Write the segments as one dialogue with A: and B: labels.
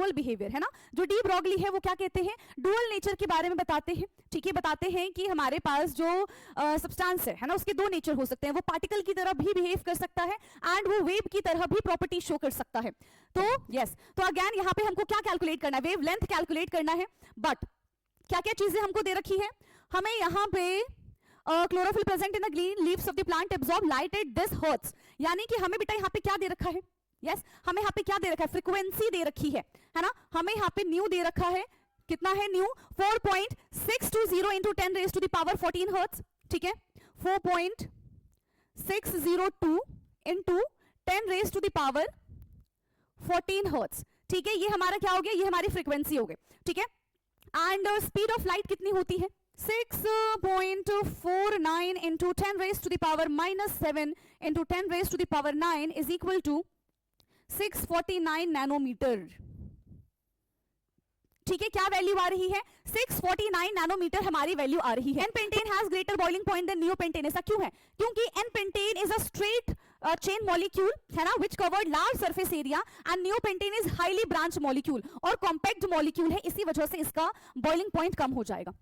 A: Dual behaviour, है ना। जो डी ब्रॉगली है वो क्या कहते हैं, डुअल नेचर के बारे में बताते हैं। ठीक है, बताते हैं कि हमारे पास जो सब्सटेंस है ना, उसके दो नेचर हो सकते हैं। वो पार्टिकल की तरह भी बिहेव कर सकता है एंड वो वेव की तरह भी प्रॉपर्टी शो कर सकता है। तो यस, तो अगेन यहाँ पे हमको क्या कैलकुलेट करना है, वेव लेंथ कैलकुलेट करना है। बट क्या क्या चीजें हमको दे रखी है, हमें यहाँ पे chlorophyll present in the green leaves of the plant absorb light at this hertz, यानी कि हमें बेटा यहाँ पे क्या दे रखा है, यस हमें यहाँ पे क्या दे रखा है, फ्रीक्वेंसी दे रखी है ना। हमें यहाँ पे न्यू दे रखा है, कितना है nu, 4.620 into 10 raise to the power 14 hertz. ठीक है, 4.602 into 10 raise to the power 14 hertz. ठीक है, ये हमारा क्या हो गया, ये हमारी फ्रीक्वेंसी हो गई। ठीक है, एंड स्पीड ऑफ लाइट कितनी होती है, 6.49 into 10 raise to the power -7 into 10 raise to the power 9 is equal to 649 nanometre. ठीक है, क्या वैल्यू आ रही है, 649 नैनोमीटर हमारी वैल्यू आ रही है। N pentane has greater boiling point than neopentane, ऐसा क्यों है, क्योंकि n pentane is a straight chain molecule, है ना, which covered large surface area, and neopentane is highly branch molecule और कॉम्पैक्ट मॉलिक्यूल है, इसी वजह से इसका बॉइलिंग पॉइंट कम हो जाएगा।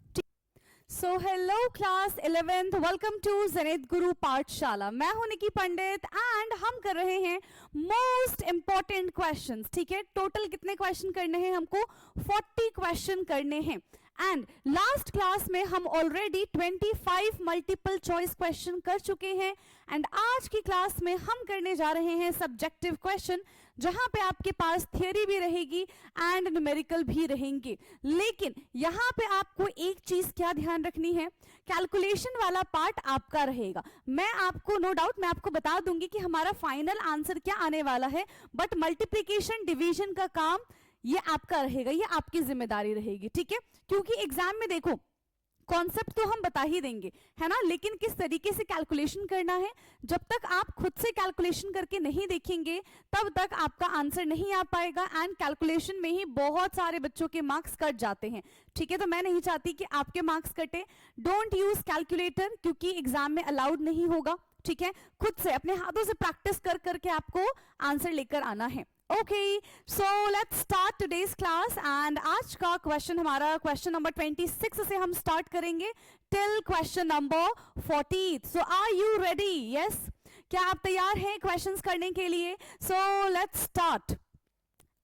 A: So hello class 11th, welcome to Zenith Guru Pathshala. मैं हूं निकी पंडित एंड हम कर रहे हैं मोस्ट इंपॉर्टेंट क्वेश्चंस। ठीक है, टोटल कितने क्वेश्चन करने हैं हमको, 40 क्वेश्चन करने हैं। एंड लास्ट क्लास में हम ऑलरेडी 25 मल्टीपल चॉइस क्वेश्चन कर चुके हैं एंड आज की क्लास में हम करने जा रहे हैं सब्जेक्टिव क्वेश्चन, जहां पे आपके पास थियरी भी रहेगी एंड न्यूमेरिकल भी रहेंगे। लेकिन यहां पे आपको एक चीज क्या ध्यान रखनी है, कैलकुलेशन वाला पार्ट आपका रहेगा। मैं आपको नो डाउट मैं आपको बता दूंगी कि हमारा फाइनल आंसर क्या आने वाला है, बट मल्टीप्लिकेशन डिवीजन का काम ये आपका रहेगा, ये आपकी जिम्मेदारी रहेगी। ठीक है, क्योंकि एग्जाम में देखो कॉन्सेप्ट तो हम बता ही देंगे, है ना, लेकिन किस तरीके से कैलकुलेशन करना है, जब तक आप खुद से कैलकुलेशन करके नहीं देखेंगे तब तक आपका आंसर नहीं आ पाएगा एंड कैलकुलेशन में ही बहुत सारे बच्चों के मार्क्स कट जाते हैं। ठीक है, तो मैं नहीं चाहती कि आपके मार्क्स कटे। डोंट यूज कैलकुलेटर, क्योंकि एग्जाम में अलाउड नहीं होगा। ठीक है, खुद से अपने हाथों से प्रैक्टिस कर करके आपको आंसर लेकर आना है। Okay, so let's start today's class and आज का क्वेश्चन हमारा क्वेश्चन नंबर 26 से हम स्टार्ट करेंगे till question number 40. So are you ready? Yes? क्या आप तैयार हैं क्वेश्चंस करने के लिए? So let's start.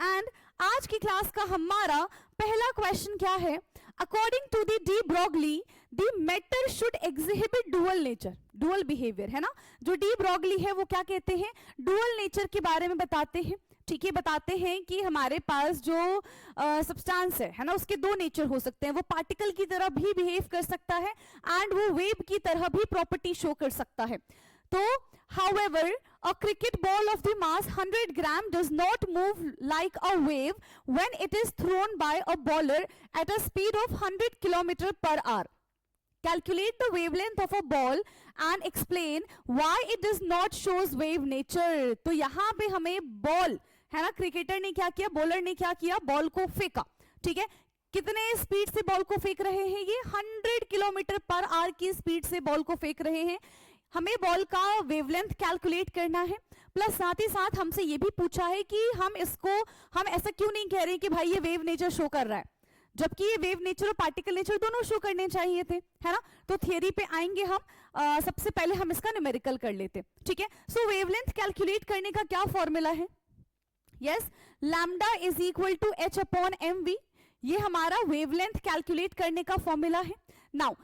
A: And आज की क्लास का हमारा पहला क्वेश्चन क्या है, according to the de Broglie the matter should exhibit dual nature, dual behaviour, है ना। जो डी ब्रॉगली है वो क्या कहते हैं, डुअल नेचर के बारे में बताते हैं। ठीक है, बताते हैं कि हमारे पास जो सब्सटेंस है ना, उसके दो नेचर हो सकते हैं। वो पार्टिकल की तरह भी बिहेव कर सकता है एंड वो वेव की तरह भी प्रॉपर्टी शो कर सकता है। तो however a cricket ball of the mass 100 gram does not move like a wave when it is thrown by a bowler at a speed of 100 km per hour. Calculate the wavelength of a ball and explain why it does not shows wave nature. तो यहाँ पे हमें ball, है ना, cricketer ने क्या किया, bowler ने क्या किया, बॉल को फेंका। ठीक है, कितने स्पीड से बॉल को फेंक रहे हैं, ये 100 किलोमीटर पर आवर की स्पीड से बॉल को फेंक रहे हैं। हमें बॉल का वेवलेंथ कैलकुलेट करना है, प्लस साथ ही साथ हमसे ये भी पूछा है कि हम ऐसा क्यों नहीं कह रहे कि भाई ये वेव नेचर शो कर रहा है, जबकि ये वेव नेचर और पार्टिकल नेचर दोनों शो करने चाहिए थे, है ना। तो थियरी पे आएंगे हम, सबसे पहले हम इसका न्यूमेरिकल कर लेते। ठीक है, सो वेवलेंथ कैलकुलेट करने का क्या फॉर्मूला है, yes, lambda is equal to h upon mv। ये हमारा वेवलेंथ कैलकुलेट करने का फॉर्मूला है। नाउ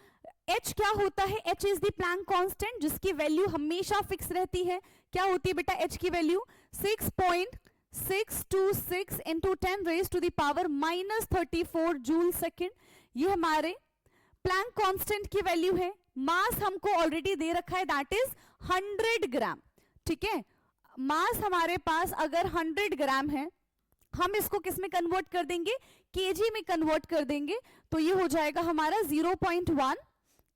A: h क्या होता है, h is the Planck constant, जिसकी वैल्यू हमेशा फिक्स रहती है। क्या होती है बेटा h की value, 6.626 into 10 raise to the power -34 joule second. ये हमारे प्लैंक कांस्टेंट की वैल्यू है। मास हमको ऑलरेडी दे रखा है, दैट इज 100 ग्राम। ठीक है, मास हमारे पास अगर 100 ग्राम है, हम इसको किस में कन्वर्ट कर देंगे, केजी में कन्वर्ट कर देंगे, तो ये हो जाएगा हमारा 0.1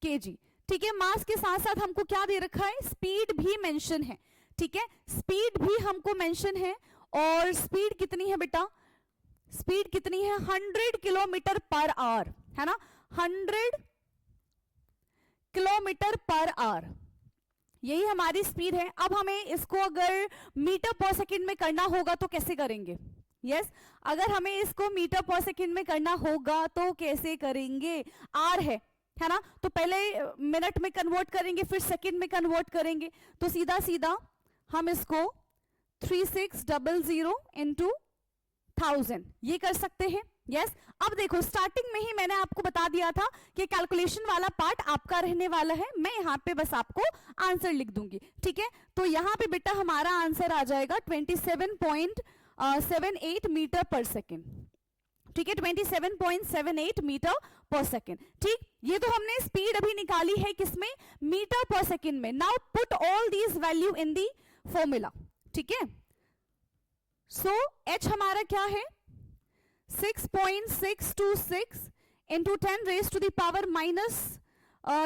A: केजी। ठीक है, मास के साथ साथ हमको क्या दे रखा है, स्पीड भी मेंशन है। ठीक है, स्पीड भी हमको मेंशन है, और स्पीड कितनी है बेटा, स्पीड कितनी है, 100 किलोमीटर पर आवर, है ना, 100 किलोमीटर पर आवर, यही हमारी स्पीड है। अब हमें इसको अगर मीटर पर सेकंड में करना होगा तो कैसे करेंगे, यस अगर हमें इसको मीटर पर सेकंड में करना होगा तो कैसे करेंगे, आर है ना, तो पहले मिनट में कन्वर्ट करेंगे फिर सेकंड में कन्वर्ट करेंगे, तो सीधा सीधा हम इसको 3600 इंटू 1000 ये कर सकते हैं। यस अब देखो स्टार्टिंग में ही मैंने आपको बता दिया था कि कैलकुलेशन वाला पार्ट आपका रहने वाला है, मैं यहाँ पे बस आपको आंसर लिख दूंगी, ठीक है। तो यहाँ पे बेटा हमारा आंसर आ जाएगा 27.78 मीटर पर सेकेंड, ठीक है, 27.78 मीटर पर सेकेंड। ठीक, ये तो हमने स्पीड अभी निकाली है किसमें, मीटर पर सेकेंड में। Now put all these value in the formula, ठीक है। सो h हमारा क्या है 6.626 into 10 raise to the power minus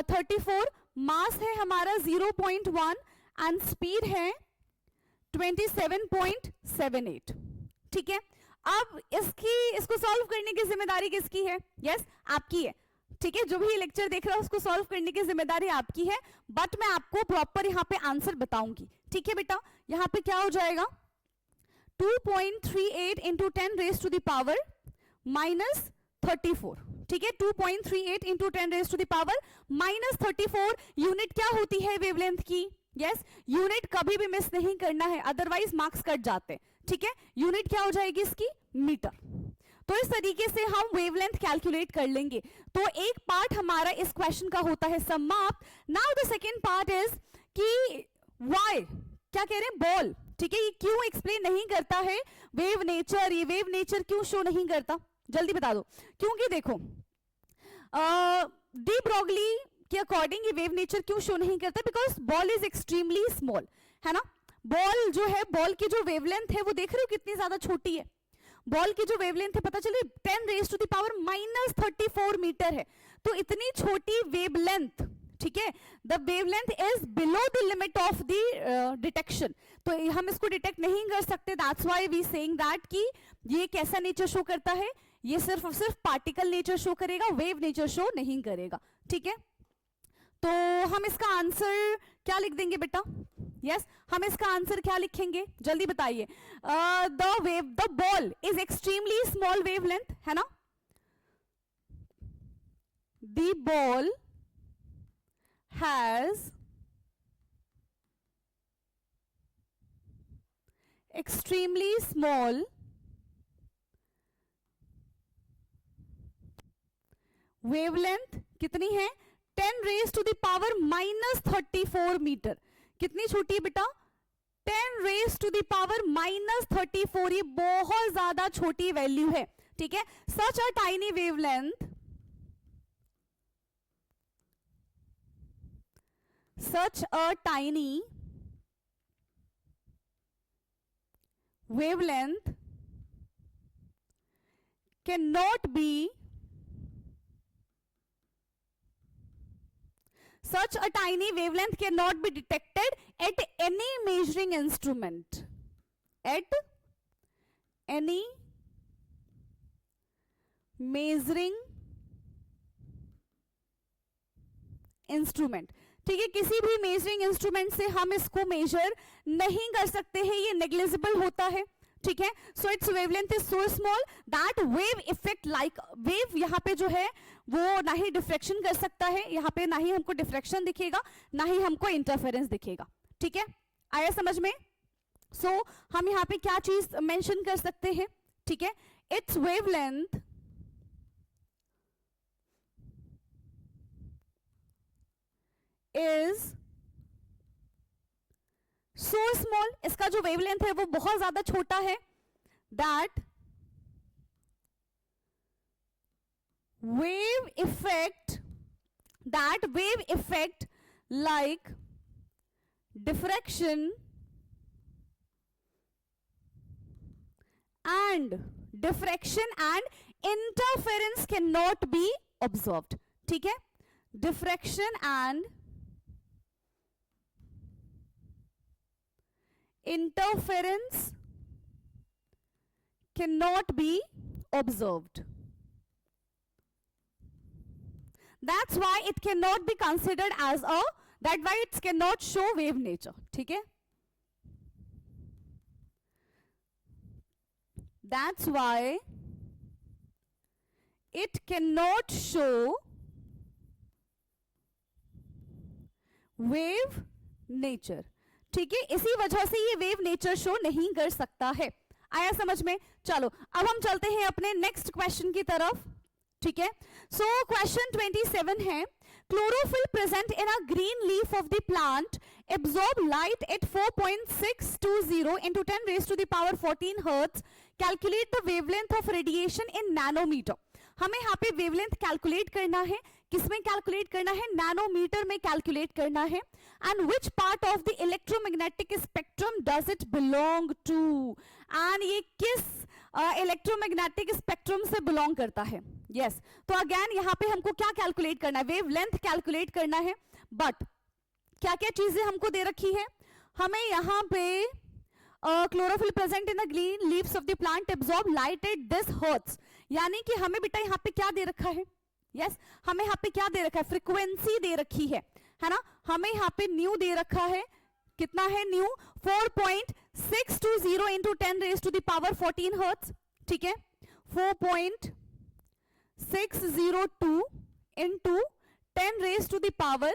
A: 34, mass है हमारा 0.1 एंड स्पीड है 27.78, ठीक है। अब इसको सॉल्व करने की जिम्मेदारी किसकी है, यस आपकी है, ठीक है। जो भी लेक्चर देख रहा है उसको सॉल्व करने की जिम्मेदारी आपकी है, बट मैं आपको प्रॉपर यहाँ पे आंसर बताऊंगी, ठीक है बेटा। यहाँ पे क्या हो जाएगा 2.38 into 10 raise to the power minus 34, ठीक है, 2.38 into 10 raise to the power minus 34। Unit क्या होती है वेवलेंथ की, यस यूनिट कभी भी मिस नहीं करना है, अदरवाइज मार्क्स कट जाते हैं, ठीक है। यूनिट क्या हो जाएगी इसकी, मीटर। तो इस तरीके से हम वेवलेंथ कैलकुलेट कर लेंगे। तो एक पार्ट हमारा इस क्वेश्चन का होता है समाप्त। Now the second part is कि व्हाई, क्या कह रहे हैं, बॉल, ठीक है, ये क्यों एक्सप्लेन नहीं करता है वेव नेचर, ये वेव नेचर क्यों शो नहीं करता, जल्दी बता दो। क्योंकि देखो डी ब्रॉगली के अकॉर्डिंग ये वेव नेचर क्यों शो नहीं करता, because ball is extremely small, है ना। बॉल जो है, बॉल की जो वेवलेंथ है वो देख रहे हो कितनी ज्यादा छोटी है, बॉल की जो वेवलेंथ है पता चले 10 raise to the power minus 34 metre है। तो इतनी छोटी वेवलेंथ, ठीक है, the wavelength is below the limit of the detection, तो हम इसको डिटेक्ट नहीं कर सकते। That's why we saying that कि ये कैसा नेचर शो करता है, ये सिर्फ और सिर्फ पार्टिकल नेचर शो करेगा, वेव नेचर शो नहीं करेगा, ठीक है। तो हम इसका आंसर क्या लिख देंगे बेटा, यस हम इसका आंसर क्या लिखेंगे, जल्दी बताइए। The ball is extremely small wavelength, है ना, द बॉल has extremely small wavelength, कितनी है 10 raise to the power minus 34 metre, कितनी छोटी है बेटा 10 raise to the power minus 34, ये बहुत ज्यादा छोटी वैल्यू है, ठीक है। Such a tiny wavelength, such a tiny wavelength cannot be detected at any measuring instrument, at any measuring instrument, ठीक है, किसी भी मेजरिंग इंस्ट्रूमेंट से हम इसको मेजर नहीं कर सकते हैं, ये नेग्लिजिबल होता है, ठीक है। So it's wavelength is so small that wave effect like wave, यहाँ पे जो है वो ना ही डिफ्रेक्शन कर सकता है, यहाँ पे ना ही हमको डिफ्रेक्शन दिखेगा, ना ही हमको इंटरफेरेंस दिखेगा, ठीक है, आया समझ में। सो हम यहाँ पे क्या चीज मेंशन कर सकते हैं, ठीक है, it's wavelength is so small, इसका जो वेवलेंथ है वो बहुत ज्यादा छोटा है, that wave effect like diffraction and interference can not be observed, ठीक है, diffraction and interference cannot be observed. That's why it cannot be considered as a, that why it cannot show wave nature, ठीक है। That's why it can not show wave nature. ठीक है, इसी वजह से ये वेव नेचर शो नहीं कर सकता है। आया समझ में? चलो अब हम चलते हैं अपने नेक्स्ट क्वेश्चन की तरफ। ठीक है, सो क्वेश्चन 27 है, chlorophyll present in a green leaf of the plant absorb light at 4.620 into 10 raised to the power 14 hertz. Calculate the wavelength of radiation in nanometer. हमें यहाँ पे वेवलेंथ कैलकुलेट करना है। किसमें कैलकुलेट करना है? नैनोमीटर में कैलकुलेट करना है। And which part of the electromagnetic spectrum does it belong to? And ये किस इलेक्ट्रोमैग्नेटिक स्पेक्ट्रम से बिलोंग करता है? यस, तो अगेन यहाँ पे हमको क्या कैलकुलेट करना है? वेवलेंथ कैलकुलेट करना है। बट क्या क्या चीजें हमको दे रखी है? हमें यहाँ पे chlorophyll present in the green leaves of the plant absorb light at this hertz, यानी कि हमें बेटा यहाँ पे क्या दे रखा है? यस, हमें यहाँ पे क्या दे रखा है? फ्रीक्वेंसी दे रखी है ना? हमें यहाँ पे न्यू दे रखा है। कितना है nu? 4.620 into 10 raise to the power 14 hertz. ठीक है, 4.602 into 10 raise to the power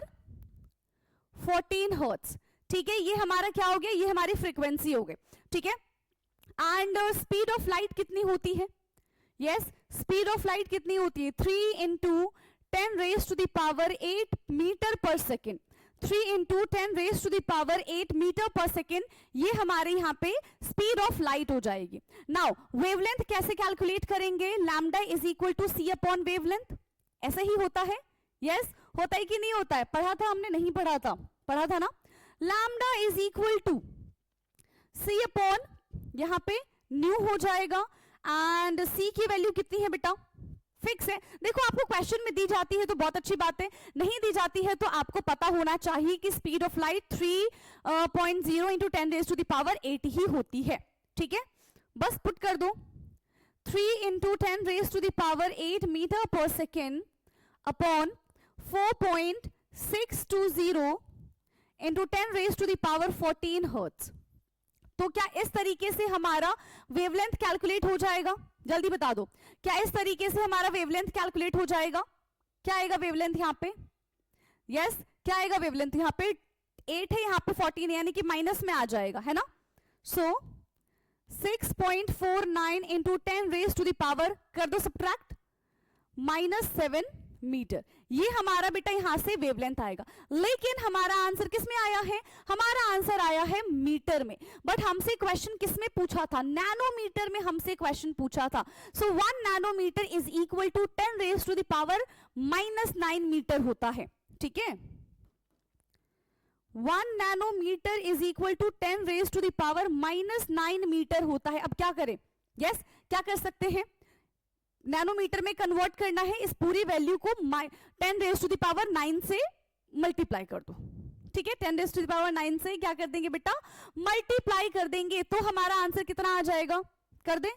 A: 14 hertz. ठीक है, ये हमारा क्या हो गया? ये हमारी फ्रीक्वेंसी हो गई। ठीक है, एंड स्पीड ऑफ लाइट कितनी होती है? यस, स्पीड ऑफ लाइट कितनी होती है? 3 into 10 raise to the power 8 metre पर second. 3 into 10 raise to the power 8 metre पर सेकेंड, ये हमारे यहाँ पे स्पीड ऑफ लाइट हो जाएगी। नाउ वेवलेंथ कैसे कैलकुलेट करेंगे? Lambda is equal to c upon wavelength. ऐसा ही होता है? यस, होता है कि नहीं होता है? पढ़ा था हमने? नहीं पढ़ा था? पढ़ा था ना? Lambda is equal to c upon, यहां पे न्यू हो जाएगा। एंड सी की वैल्यू कितनी है बेटा? फिक्स है। देखो आपको क्वेश्चन में दी जाती है तो बहुत अच्छी बात है, नहीं दी जाती है तो आपको पता होना चाहिए कि speed of light 3.0 into 10 raise to the power 8 ही होती है। ठीक है, बस पुट कर दो 3 into 10 raise to the power 8 metre पर second upon 4.620 into 10 raise to the power 14 hertz. तो क्या इस तरीके से हमारा वेवलेंथ कैलकुलेट हो जाएगा? जल्दी बता दो, क्या इस तरीके से हमारा वेवलेंथ कैलकुलेट हो जाएगा? क्या आएगा वेवलेंथ यहाँ पे? यस, क्या आएगा वेवलेंथ? यहाँ पे 8 है, यहाँ पे 14 है, यानी कि माइनस में आ जाएगा, है ना? So 6.49 into 10 raise to the power, कर दो सब्ट्रैक्ट, -7 मीटर। ये हमारा बेटा यहां से वेवलेंथ आएगा। लेकिन हमारा आंसर किस में आया है? हमारा आंसर आया है मीटर में। बट हमसे क्वेश्चन किस में पूछा था? नैनोमीटर में हमसे क्वेश्चन पूछा था। So 1 nanometre is equal to 10 raise to the power -9 metre होता है। ठीक है, 1 nanometre is equal to 10 raise to the power -9 metre होता है। अब क्या करें? यस, क्या कर सकते हैं? नैनोमीटर में कन्वर्ट करना है, इस पूरी वैल्यू को 10 रेज टू द पावर 9 से मल्टीप्लाई कर दो। ठीक है, 10 रेज टू द पावर 9 से क्या कर देंगे बेटा? मल्टीप्लाई कर देंगे, तो हमारा आंसर कितना आ जाएगा? कर दे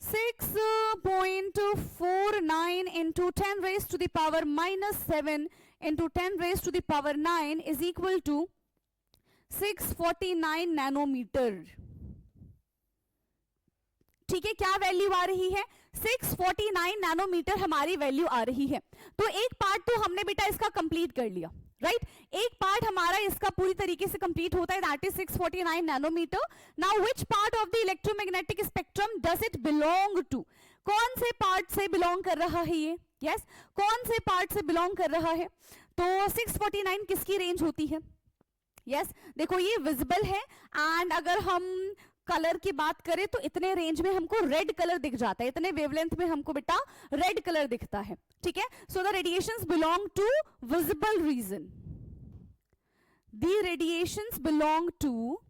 A: 6.49 into 10 raise to the power -7 into 10 raise to the power 9 is equal to 649 nanometre. ठीक है, क्या वैल्यू आ रही है? 649 नैनोमीटर हमारी वैल्यू आ रही है। तो एक पार्ट तो हमने बेटा इसका कंप्लीट कर लिया, राइट? एक पार्ट हमारा इसका पूरी तरीके से कंप्लीट होता है, that is 649 nanometre. Now which part of the electromagnetic spectrum does it belong to? कौन से पार्ट से बिलोंग कर रहा है ये? यस, कौन से पार्ट से बिलोंग कर रहा है? तो 649 किसकी रेंज होती है? यस, देखो ये विजिबल है, एंड अगर हम कलर की बात करें तो इतने रेंज में हमको रेड कलर दिख जाता है, इतने वेवलेंथ में हमको बेटा रेड कलर दिखता है। ठीक है, so the radiations belong to visible region. The radiations belong to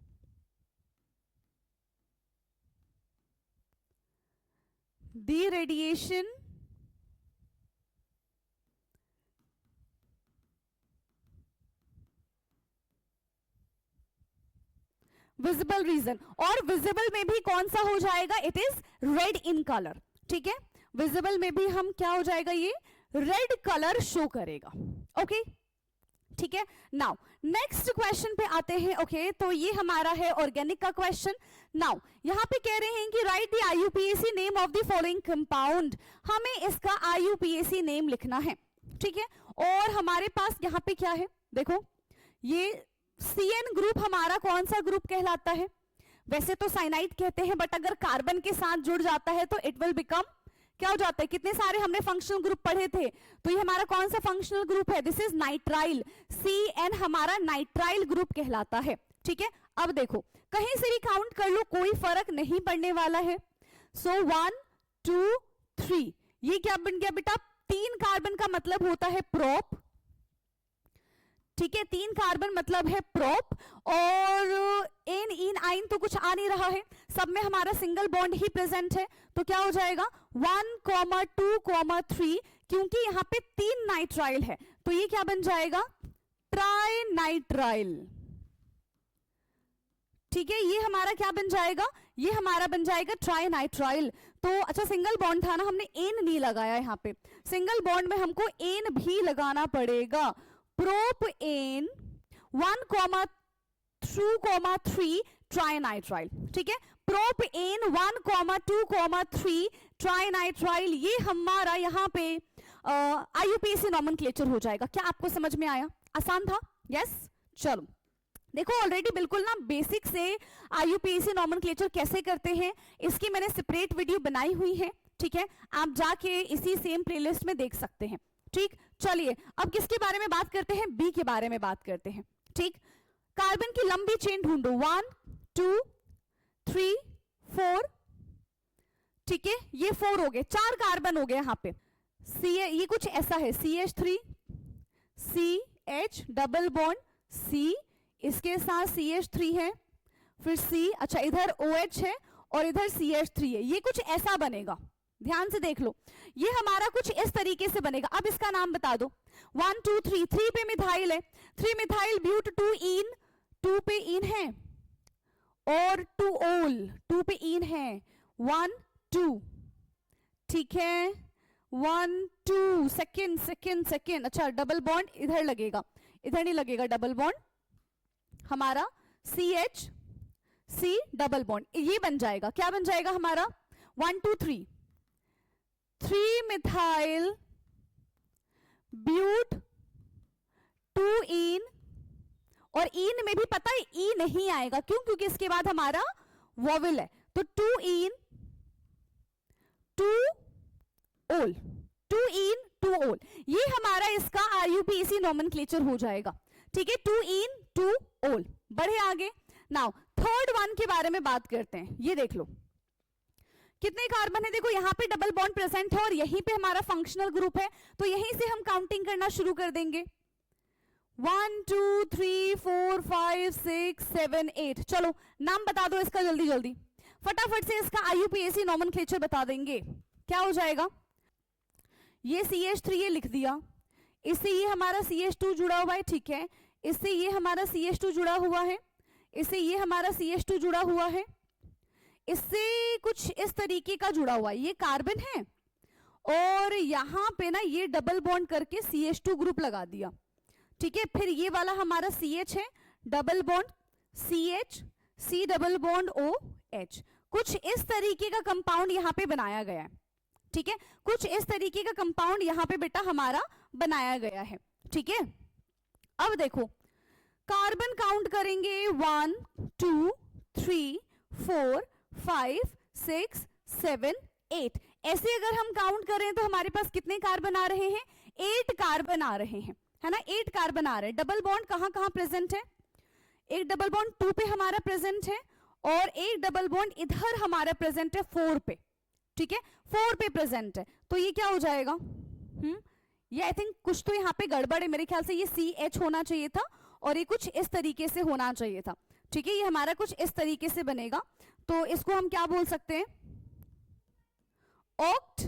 A: visible region. और विजिबल में भी कौन सा हो जाएगा? It is red in colour. ठीक है, विजिबल में भी हम क्या हो जाएगा? ये रेड कलर शो करेगा। ओके, ठीक है। नाउ नेक्स्ट क्वेश्चन पे आते हैं। ओके, तो ये हमारा है ऑर्गेनिक का क्वेश्चन। नाउ यहां पे कह रहे हैं कि right the IUPAC name of the following compound, हमें इसका IUPAC नेम लिखना है, ठीक है। और हमारे पास यहां पे क्या है, देखो ये CN ग्रुप हमारा कौन सा ग्रुप कहलाता है, वैसे तो साइनाइड कहते हैं, बट अगर कार्बन के साथ जुड़ जाता है तो इट विल बिकम, क्या हो जाता है, कितने सारे हमने फंक्शनल ग्रुप पढ़े थे, तो ये हमारा कौन सा फंक्शनल ग्रुप है, दिस इज नाइट्राइल, CN हमारा नाइट्राइल ग्रुप कहलाता है, ठीक है। अब देखो कहीं से भी काउंट कर लो, कोई फर्क नहीं पड़ने वाला है। सो 1 2 3, ये क्या बन गया बेटा, 3 कार्बन का मतलब होता है प्रोप, ठीक है, 3 कार्बन मतलब है प्रोप, और एन इन आइन तो कुछ आ नहीं रहा है, सब में हमारा सिंगल बॉन्ड ही प्रेजेंट है, तो क्या हो जाएगा 1, 2, 3, क्योंकि यहाँ पे 3 नाइट्राइल है तो ये क्या बन जाएगा, ट्राइनाइट्राइल, ठीक है। ये हमारा क्या बन जाएगा, ये हमारा बन जाएगा ट्राइनाइट्राइल। तो अच्छा सिंगल बॉन्ड था ना, हमने एन नहीं लगाया, यहाँ पे सिंगल बॉन्ड में हमको एन भी लगाना पड़ेगा, प्रोप एन 1, 2, 3 ट्राइनाइट्राइल, ठीक है। प्रोप एन 1, 2, 3 ट्राइनाइट्राइल, ये हमारा यहाँ पे IUPAC नॉमेनक्लेचर हो जाएगा। क्या आपको समझ में आया, आसान था, यस। चलो देखो ऑलरेडी बिल्कुल ना बेसिक से IUPAC नॉमेनक्लेचर कैसे करते हैं इसकी मैंने सेपरेट वीडियो बनाई हुई है, ठीक है, आप जाके इसी सेम प्लेलिस्ट में देख सकते हैं, ठीक। चलिए अब किसके बारे में बात करते हैं, बी के बारे में बात करते हैं, ठीक। कार्बन की लंबी चेन ढूंढो, 1 2 3 4, ठीक है, ये 4 हो गए, 4 कार्बन हो गए यहाँ पे। ये कुछ ऐसा है, CH3 CH double bond C, इसके साथ CH3 है, फिर C, अच्छा इधर OH है और इधर CH3 है, ये कुछ ऐसा बनेगा, ध्यान से देख लो, ये हमारा कुछ इस तरीके से बनेगा। अब इसका नाम बता दो, 1 2 3, 3 पे मिथाइल है, 3 मिथाइल ब्यूट 2 इन, 2 पे इन है, और 2 ओल 2 पे इन है, 1 2, ठीक है, 1 2 सेकेंड, अच्छा डबल बॉन्ड इधर लगेगा, इधर नहीं लगेगा डबल बॉन्ड, हमारा CH C डबल बॉन्ड, ये बन जाएगा, क्या बन जाएगा हमारा 1 2 3, 3 मिथाइल ब्यूट 2 इन, और इन में भी पता है ई नहीं आएगा, क्यों, क्योंकि इसके बाद हमारा वोवेल है, तो 2 इन 2 ओल, 2 इन 2 ओल, ये हमारा इसका IUPAC नॉमेनक्लेचर हो जाएगा, ठीक है, 2 इन 2 ओल। बढ़े आगे, नाउ थर्ड वन के बारे में बात करते हैं, ये देख लो कितने कार्बन है, देखो यहाँ पे डबल बॉन्ड प्रेजेंट है और यहीं पे हमारा फंक्शनल ग्रुप है, तो यहीं से हम काउंटिंग करना शुरू कर देंगे, 1 2 3 4 5 6 7 8, चलो नाम बता दो इसका जल्दी जल्दी, फटाफट से इसका IUPAC नॉमेनक्लेचर बता देंगे, क्या हो जाएगा, ये CH3 ये लिख दिया, इससे ये हमारा CH2 जुड़ा हुआ है, ठीक है, इससे ये हमारा CH2 जुड़ा हुआ है, इससे ये हमारा CH2 जुड़ा हुआ है, इससे कुछ इस तरीके का जुड़ा हुआ है, ये कार्बन है और यहां पे ना ये डबल बॉन्ड करके CH2 ग्रुप लगा दिया, ठीक है, फिर ये वाला हमारा CH है, double bond CH C double bond OH, कुछ इस तरीके का कंपाउंड यहां पे बनाया गया है, ठीक है, कुछ इस तरीके का कंपाउंड यहां पे बेटा हमारा बनाया गया है, ठीक है। अब देखो कार्बन काउंट करेंगे 1 2 3 4 5 6 7 8, ऐसे अगर हम काउंट करें तो हमारे पास कितने कार्बन आ रहे हैं, 8 कार्बन आ रहे हैं, है ना, 8 कार्बन आ रहे हैं। डबल बॉन्ड कहां कहां प्रेजेंट है, एक डबल बॉन्ड 2 पे हमारा प्रेजेंट है और एक डबल बॉन्ड इधर हमारा प्रेजेंट है 4 पे, ठीक है, 4 पे प्रेजेंट है, तो ये क्या हो जाएगा, ये आई थिंक कुछ तो यहाँ पे गड़बड़ है, मेरे ख्याल से ये CH होना चाहिए था और ये कुछ इस तरीके से होना चाहिए था, ठीक है, ये हमारा कुछ इस तरीके से बनेगा, तो इसको हम क्या बोल सकते हैं, ऑक्ट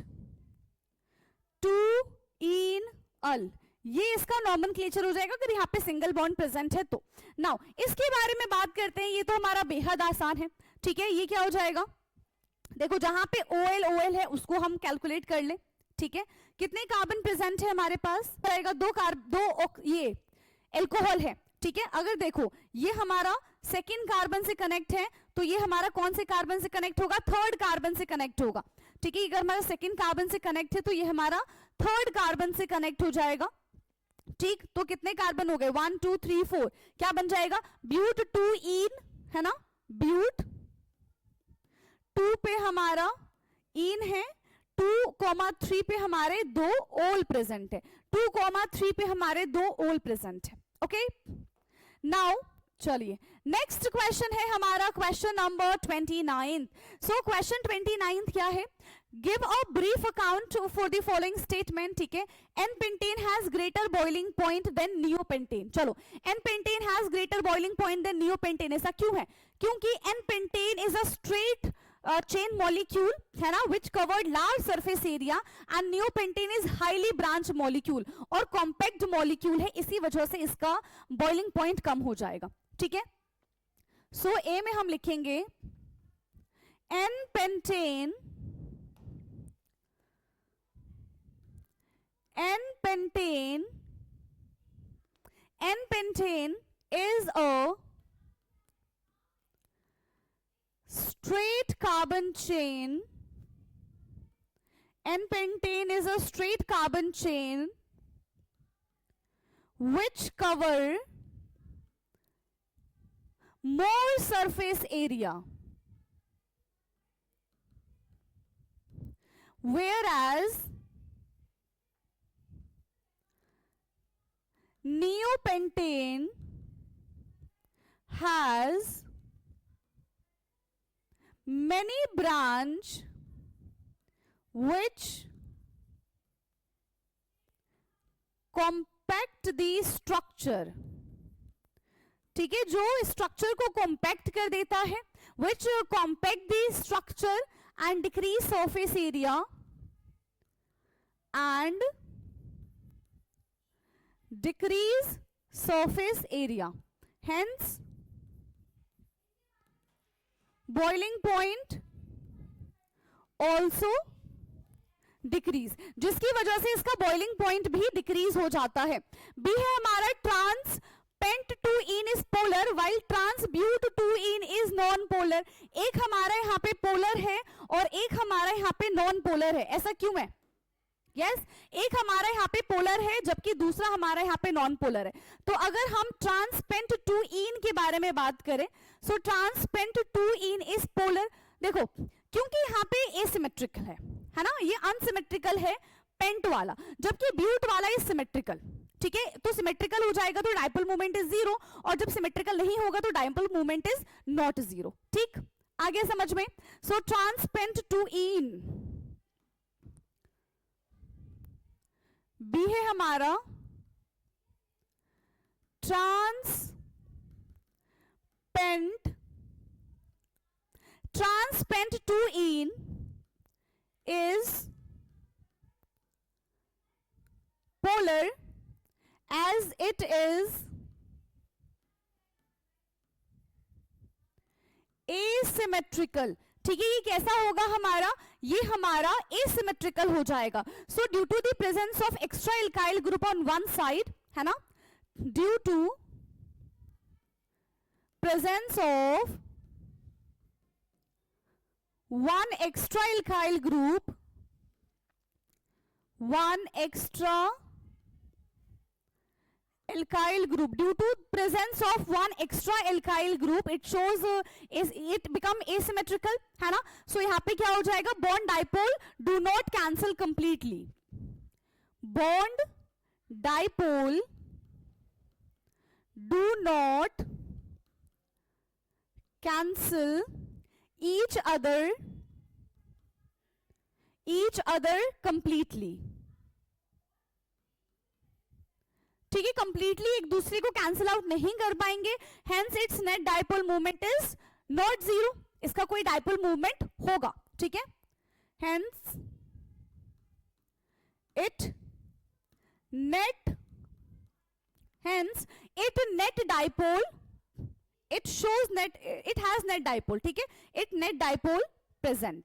A: 2 इन अल, ये इसका नॉमेनक्लेचर हो जाएगा अगर यहाँ पे सिंगल बॉन्ड प्रेजेंट है तो। नाउ इसके बारे में बात करते हैं, ये तो हमारा बेहद आसान है, ठीक है, ये क्या हो जाएगा, देखो जहां पे OL है उसको हम कैलकुलेट कर ले, ठीक है, कितने कार्बन प्रेजेंट है हमारे पास, रहेगा 2 ये एल्कोहल है, ठीक है, अगर देखो ये हमारा सेकेंड कार्बन से कनेक्ट है तो ये हमारा कौन से कार्बन से कनेक्ट होगा, थर्ड कार्बन से कनेक्ट होगा, ठीक है। अगर हमारा सेकेंड कार्बन से कनेक्ट है तो ये हमारा थर्ड कार्बन से कनेक्ट हो जाएगा, ठीक। तो कितने कार्बन हो गए, 1 2 3 4, क्या बन जाएगा, ब्यूट 2 इन, है ना, ब्यूट 2 पे हमारा इन है, 2,3 पे हमारे 2 ओल प्रेजेंट है, 2,3 पे हमारे 2 ओल प्रेजेंट है, ओके। नाउ चलिए नेक्स्ट क्वेश्चन है हमारा क्वेश्चन नंबर 29। सो क्वेश्चन 29 क्या है, give a brief account for the following statement, ठीक है। N pentane has greater boiling point than neopentane, चलो n pentane has greater boiling point than neopentane, ऐसा क्यों है, क्योंकि n pentane is a straight chain molecule, है ना, which covered large surface area and neopentane is highly branched molecule और compact molecule है, इसी वजह से इसका boiling point कम हो जाएगा, ठीक है। सो ए में हम लिखेंगे n pentane is a straight carbon chain, n-pentane is a straight carbon chain which cover more surface area, whereas neopentane has many branch which compact the structure, ठीक है, जो स्ट्रक्चर को कॉम्पैक्ट कर देता है, which compact the structure and decrease surface area and decrease surface area, hence boiling point also decrease, जिसकी वजह से इसका boiling point भी decrease हो जाता है। बी है हमारा trans pent 2-ene is polar while trans but 2-ene is non polar, एक हमारा यहाँ पे polar है और एक हमारा यहाँ पे non polar है, ऐसा क्यों है, यस एक हमारा यहाँ पे पोलर है जबकि दूसरा हमारा यहाँ पे नॉन पोलर है। तो अगर हम ट्रांसपेंट 2-ene के बारे में बात करें, सो ट्रांसपेंट 2-ene इज पोलर, देखो क्योंकि यहाँ पे एसिमेट्रिकल है ना, ये अनसिमेट्रिकल है पेंट वाला, जबकि ब्यूट वाला इज सिमेट्रिकल, ठीक है। तो सिमेट्रिकल हो जाएगा तो डायपोल मोमेंट इज 0 और जब सिमेट्रिकल नहीं होगा तो डायपोल मोमेंट इज नॉट 0, ठीक, आगे समझ में। सो ट्रांसपेंट 2-ene, बी है हमारा ट्रांसपेंट 2-ene is polar as it is asymmetrical, ठीक है। ये कैसा होगा हमारा, ये हमारा एसिमेट्रिकल हो जाएगा। So due to the presence of extra alkyl group on one side, है ना, due to presence of one extra alkyl group, one extra alkyl group, due to presence of one extra alkyl group it shows it become asymmetrical, है ना। सो यहाँ पे क्या हो जाएगा, bond dipole do not cancel completely, bond dipole do not cancel each other completely, ठीक है, completely एक दूसरे को कैंसिल आउट नहीं कर पाएंगे, hence its net dipole movement is not 0, इसका कोई डायपोल मूवमेंट होगा, ठीक है, hence it net dipole, it shows net, it has net dipole, ठीक है, इट नेट डायपोल प्रेजेंट,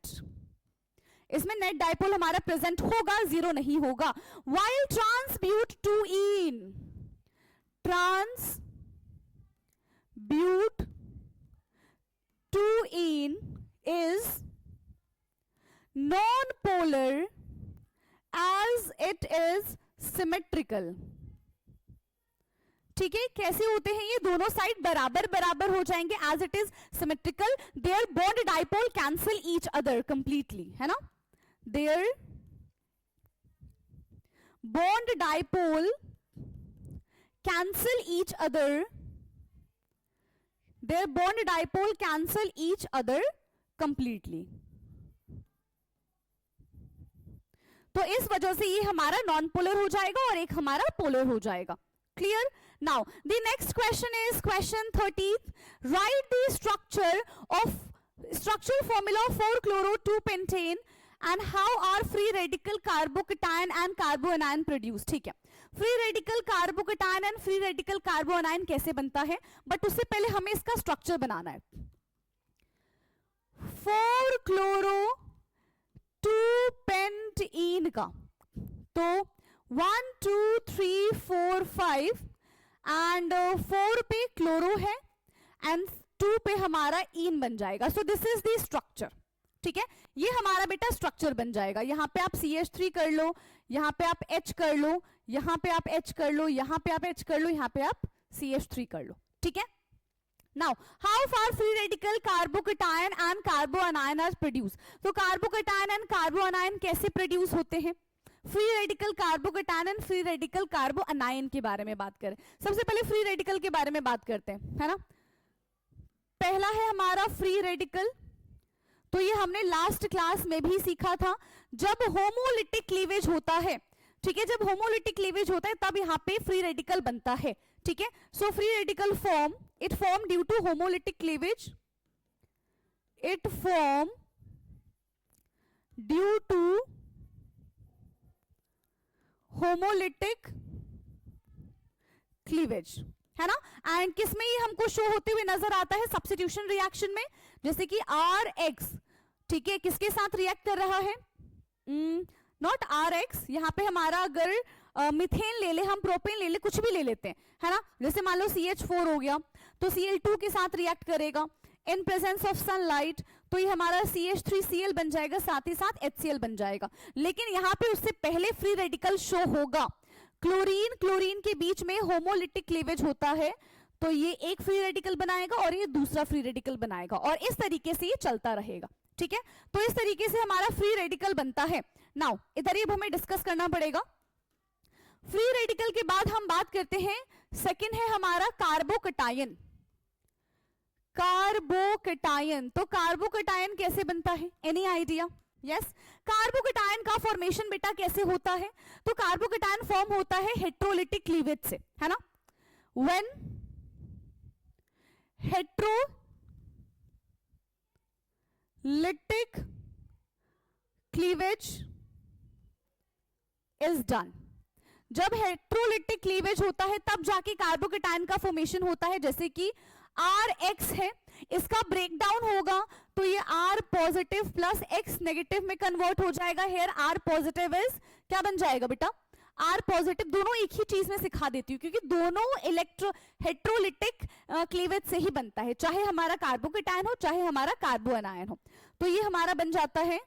A: इसमें नेट डायपोल हमारा प्रेजेंट होगा, 0 नहीं होगा। While trans but 2-ene, trans but 2ene is non-polar as it is symmetrical. ठीक है, कैसे होते हैं ये दोनों साइड बराबर बराबर हो जाएंगे as it is symmetrical. There bond dipole cancel each other completely, है ना. There bond dipole cancel each other. There bond dipole cancel each other completely. तो इस वजह से ये हमारा नॉन पोलर हो जाएगा और एक हमारा पोलर हो जाएगा. Clear? Now, the next question is question 13th. Write the structural formula of 4-chloro-2-pentane and how are free radical carbocation and carboanion produced. ठीक है, free radical carbocation and free radical carboanion कैसे बनता है, but उससे पहले हमें इसका structure बनाना है. 4-chloro-2-pentene का तो 1 2 3 4 5 एंड 4 पे क्लोरो है एंड 2 पे हमारा इन बन जाएगा. So this is the structure. ठीक है, ये हमारा बेटा स्ट्रक्चर बन जाएगा. यहां पे आप CH3 कर लो, यहां पे आप H कर लो, यहां पे आप H कर लो, यहां पे आप H कर लो, यहां पे आप CH3 कर लो. ठीक है. Now, how far free radical carbocation and carboanion are produced? तो carbocation and carboanion कैसे प्रोड्यूस होते हैं? Free radical carbocation and free radical carboanion के बारे में बात करें. सबसे पहले फ्री रेडिकल के बारे में बात करते हैं, है ना. पहला है हमारा फ्री रेडिकल. तो ये हमने लास्ट क्लास में भी सीखा था. जब होमोलिटिक क्लीवेज होता है, ठीक है, जब होमोलिटिक क्लीवेज होता है तब यहाँ पे फ्री रेडिकल बनता है. ठीक है. So free radical form, it form due to homolytic cleavage. It form due to homolytic cleavage, है ना. एंड किसमें ये हमको शो होते हुए नजर आता है? सब्स्टिट्यूशन रिएक्शन में. जैसे कि RX, ठीक है, किसके साथ रिएक्ट कर रहा है? Not RX. यहां पे हमारा अगर मिथेन ले ले, हम प्रोपेन ले ले, कुछ भी ले लेते हैं, है ना. जैसे मान लो CH4 हो गया तो Cl2 के साथ रिएक्ट करेगा इन प्रेजेंस ऑफ सनलाइट, तो ये हमारा CH3Cl बन जाएगा, साथ ही साथ HCl बन जाएगा. लेकिन यहाँ पे उससे पहले फ्री रेडिकल शो होगा. क्लोरीन क्लोरीन के बीच में होमोलिटिक क्लीवेज होता है, तो ये एक फ्री रेडिकल बनाएगा और ये दूसरा फ्री रेडिकल बनाएगा और इस तरीके से ये चलता रहेगा. ठीक है, तो इस तरीके से हमारा फ्री रेडिकल बनता है. नाउ इधर ये हमें डिस्कस करना पड़ेगा. फ्री रेडिकल के बाद हम बात करते हैं, सेकेंड है हमारा कार्बोकेटायन. कार्बोकेटायन, तो कार्बोकेटायन कैसे बनता है? Any idea? यस, कार्बोकेटायन का फॉर्मेशन बेटा कैसे होता है? तो कार्बोकेटायन फॉर्म होता है हेट्रोलिटिक क्लीवेज से, है ना. When heterolytic cleavage is done. जब हेट्रोलिटिक क्लीवेज होता है तब जाके कार्बोकेटायन का फॉर्मेशन होता है. जैसे कि RX है, इसका ब्रेकडाउन होगा तो ये R positive plus X negative में कन्वर्ट हो जाएगा. हेयर R पॉजिटिव इज क्या बन जाएगा बेटा? R positive. दोनों एक ही चीज में सिखा देती हूँ क्योंकि दोनों हेट्रोलिटिक क्लीवेज से ही बनता है, चाहे हमारा कार्बोकेटायन हो चाहे हमारा कार्बोअनायन हो. तो ये हमारा बन जाता है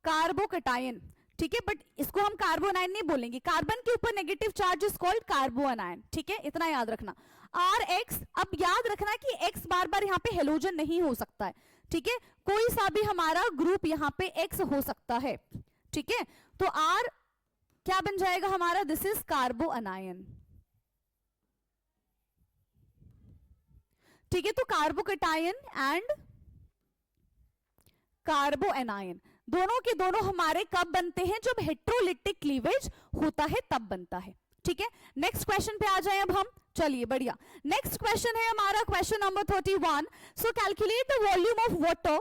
A: कार्बोकेटायन. ठीक है, बट इसको हम कार्बोअनायन नहीं बोलेंगे. कार्बन के ऊपर नेगेटिव चार्ज इज कॉल्ड कार्बोअनायन. ठीक है, इतना याद रखना. RX, अब याद रखना कि X बार बार यहाँ पे हेलोजन नहीं हो सकता है. ठीक है, कोई सा भी हमारा ग्रुप यहाँ पे X हो सकता है. ठीक है, तो R क्या बन जाएगा हमारा? This is carboanion. ठीक है, तो कार्बोकेटायन एंड कार्बोएनायन दोनों के दोनों हमारे कब बनते हैं? जब हेट्रोलिटिक क्लीवेज होता है तब बनता है. ठीक है, नेक्स्ट क्वेश्चन पे आ जाए अब हम. चलिए बढ़िया, नेक्स्ट क्वेश्चन है हमारा question number 31. So calculate the volume of water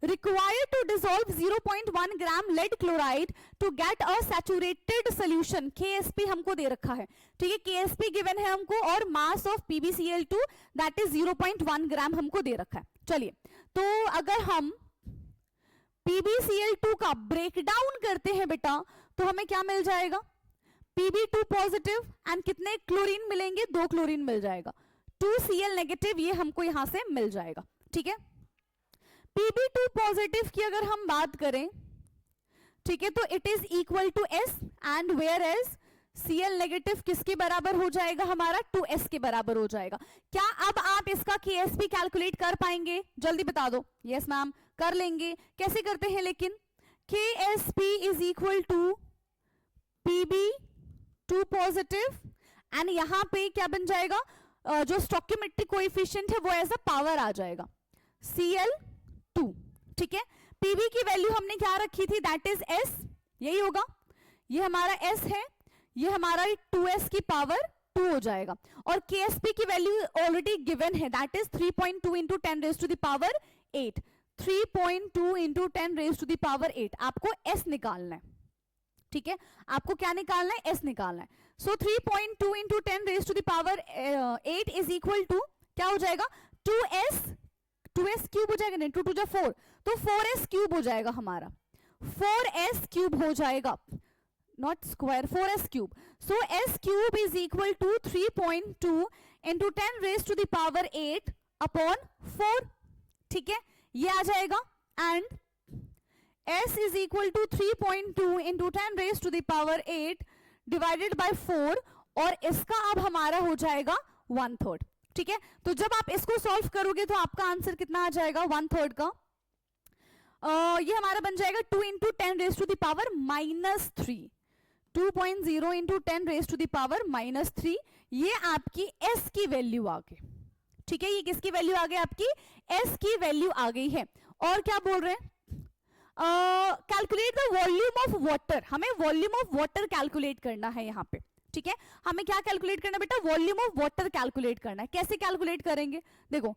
A: required to dissolve 0.1 gram lead chloride to get a saturated solution. KSP हमको दे रखा है. ठीक है, KSP गिवन है हमको और mass of PbCl2 that is 0.1 ग्राम हमको दे रखा है. चलिए, तो अगर हम PbCl2 का ब्रेकडाउन करते हैं बेटा तो हमें क्या मिल जाएगा? Pb2 पॉजिटिव एंड कितने क्लोरीन मिलेंगे? 2 क्लोरीन मिल जाएगा. 2Cl नेगेटिव ये हमको यहां से मिल जाएगा, ठीक है। Pb2 पॉजिटिव की अगर हम बात करें, ठीक है, तो it is equal to S and whereas Cl negative किसके बराबर हो जाएगा हमारा, 2S के बराबर हो जाएगा। क्या अब आप इसका KSP कैलकुलेट कर पाएंगे, जल्दी बता दो। यस मैम कर लेंगे। कैसे करते हैं लेकिन, KSP is equal to Pb2 positive and यहां पे क्या बन जाएगा, जो स्टोइकियोमेट्रिक कोएफिशिएंट है वो एज अ पावर आ जाएगा Cl2, ठीक है। Pb की वैल्यू हमने क्या रखी थी, दैट इज S, यही होगा, ये हमारा S है, ये हमारा 2S की पावर 2 हो जाएगा। और KSP की वैल्यू ऑलरेडी गिवन है, that is 3.2 into 10 raise to the power 8, 3.2 into 10 raise to the power 8। आपको S निकालना है, ठीक है, आपको क्या निकालना है, S निकालना है। So 3.2 into 10 raise to the power 8 is equal to क्या हो जाएगा, 2S क्यूब हो जाएगा, नहीं 2 2 4, तो 4S क्यूब हो जाएगा हमारा, 4S क्यूब हो जाएगा, not square, 4S cube. So S cube is equal to 3.2 into 10 raise to the power 8 upon 4, ठीक है, ये आ जाएगा। And S is equal to 3.2 into 10 raise to the power 8 divided by 4, और इसका अब हमारा हो जाएगा 1/3, ठीक है। तो जब आप इसको सॉल्व करोगे तो आपका आंसर कितना आ जाएगा, 1/3 का, ये हमारा बन जाएगा 2 into 10 raise to the power -3, 2.0 into 10 raise to the power -3, ये आपकी S की वैल्यू आ गई, ठीक है। ये किसकी वैल्यू आ गई, आपकी S की वैल्यू आ गई है। और क्या बोल रहे हैं, calculate the volume of water, हमें वॉल्यूम ऑफ वाटर कैलकुलेट करना है यहाँ पे, ठीक है। हमें क्या कैलकुलेट करना बेटा, वॉल्यूम ऑफ वाटर कैलकुलेट करना है। कैसे कैलकुलेट करेंगे, देखो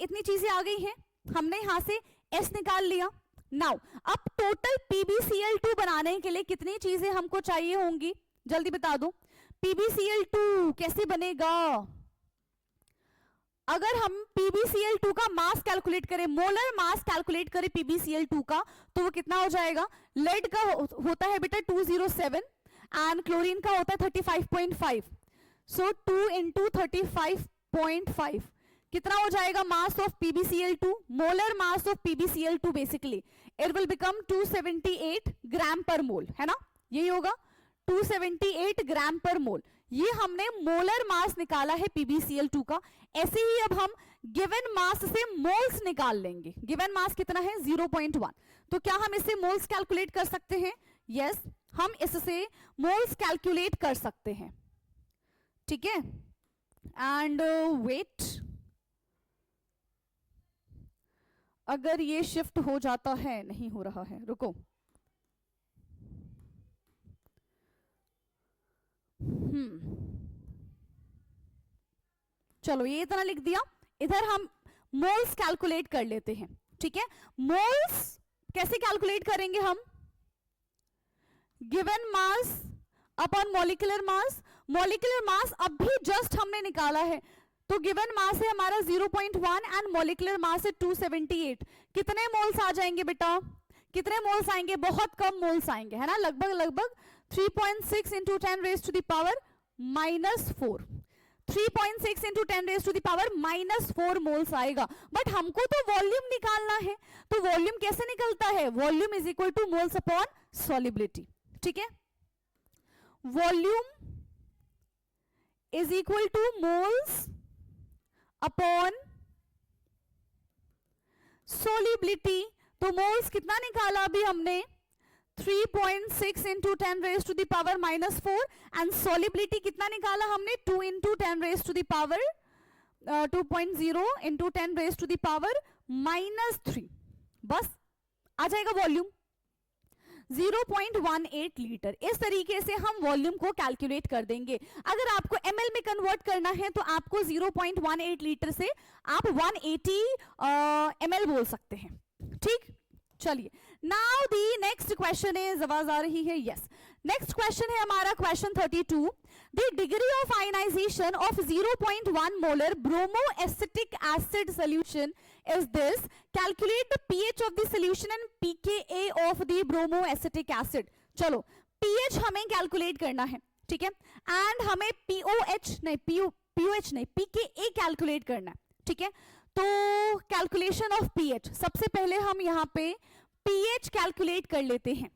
A: इतनी चीजें आ गई हैं, हमने यहां से S निकाल लिया। नाउ अब टोटल PbCl2 बनाने के लिए कितनी चीजें हमको चाहिए होंगी, जल्दी बता दो। PbCl2 कैसे बनेगा, अगर हम PbCl2 का मास कैलकुलेट करें, मोलर मास कैलकुलेट करें PbCl2 का, तो वो कितना हो जाएगा, लेड का होता है बेटा 207 एंड क्लोरीन का होता है 35.5, सो 2 इंटू 35.5 कितना हो जाएगा, mass of PbCl2, molar mass of PbCl2 basically it will become 278 ग्राम पर मोल, है ना, यही होगा 278 ग्राम पर मोल। ये हमने मोलर मास निकाला है PbCl2 का। ऐसे ही अब हम गिवन मास से मोल्स निकाल लेंगे। गिवन मास कितना है, 0.1, तो क्या हम इससे मोल्स कैलकुलेट कर सकते हैं, यस, हम इससे मोल्स कैलकुलेट कर सकते हैं, ठीक है। एंड वेट, अगर ये शिफ्ट हो जाता है, नहीं हो रहा है, रुको, चलो ये इतना लिख दिया। इधर हम मोल्स कैलकुलेट कर लेते हैं, ठीक है। मोल्स कैसे कैलकुलेट करेंगे हम, given mass upon molecular mass. Molecular mass अभी जस्ट हमने निकाला है, तो गिवन मास है हमारा 0.1 एंड मॉलिक्यूलर मास है 278। कितने मोल्स आ जाएंगे बेटा, कितने मोल्स आएंगे, बहुत कम मोल्स आएंगे, है ना, लगभग 3.6 into 10 raise to the power -4, 3.6 into 10 raise to the power -4 moles आएगा। बट हमको तो वॉल्यूम निकालना है, तो वॉल्यूम कैसे निकलता है, volume is equal to moles upon solubility, ठीक है। Volume is equal to moles upon solubility. तो मोल्स कितना निकाला अभी हमने, 3.6 into 10 raise to the power -4 and solubility कितना निकाला हमने, 2 into 10 raise to the power 2.0 into 10 raise to the power -3, बस आ जाएगा वॉल्यूम 0.18 लीटर। इस तरीके से हम वॉल्यूम को कैलकुलेट कर देंगे। अगर आपको ml में कन्वर्ट करना है तो आपको 0.18 लीटर से आप 180 ml बोल सकते हैं, ठीक। चलिए, now the next question is, आवाज आ रही है, यस, नेक्स्ट क्वेश्चन है हमारा question 32। The degree of ionisation of 0.1 molar bromoacetic acid solution is this, calculate the pH of the solution and pKa of the bromoacetic acid। चलो pH हमें calculate करना है, ठीक है, एंड हमें POH नहीं pH नहीं, pKa कैलकुलेट करना है, ठीक है। तो कैलकुलेशन ऑफ pH, सबसे पहले हम यहाँ पे pH कैलकुलेट कर लेते हैं,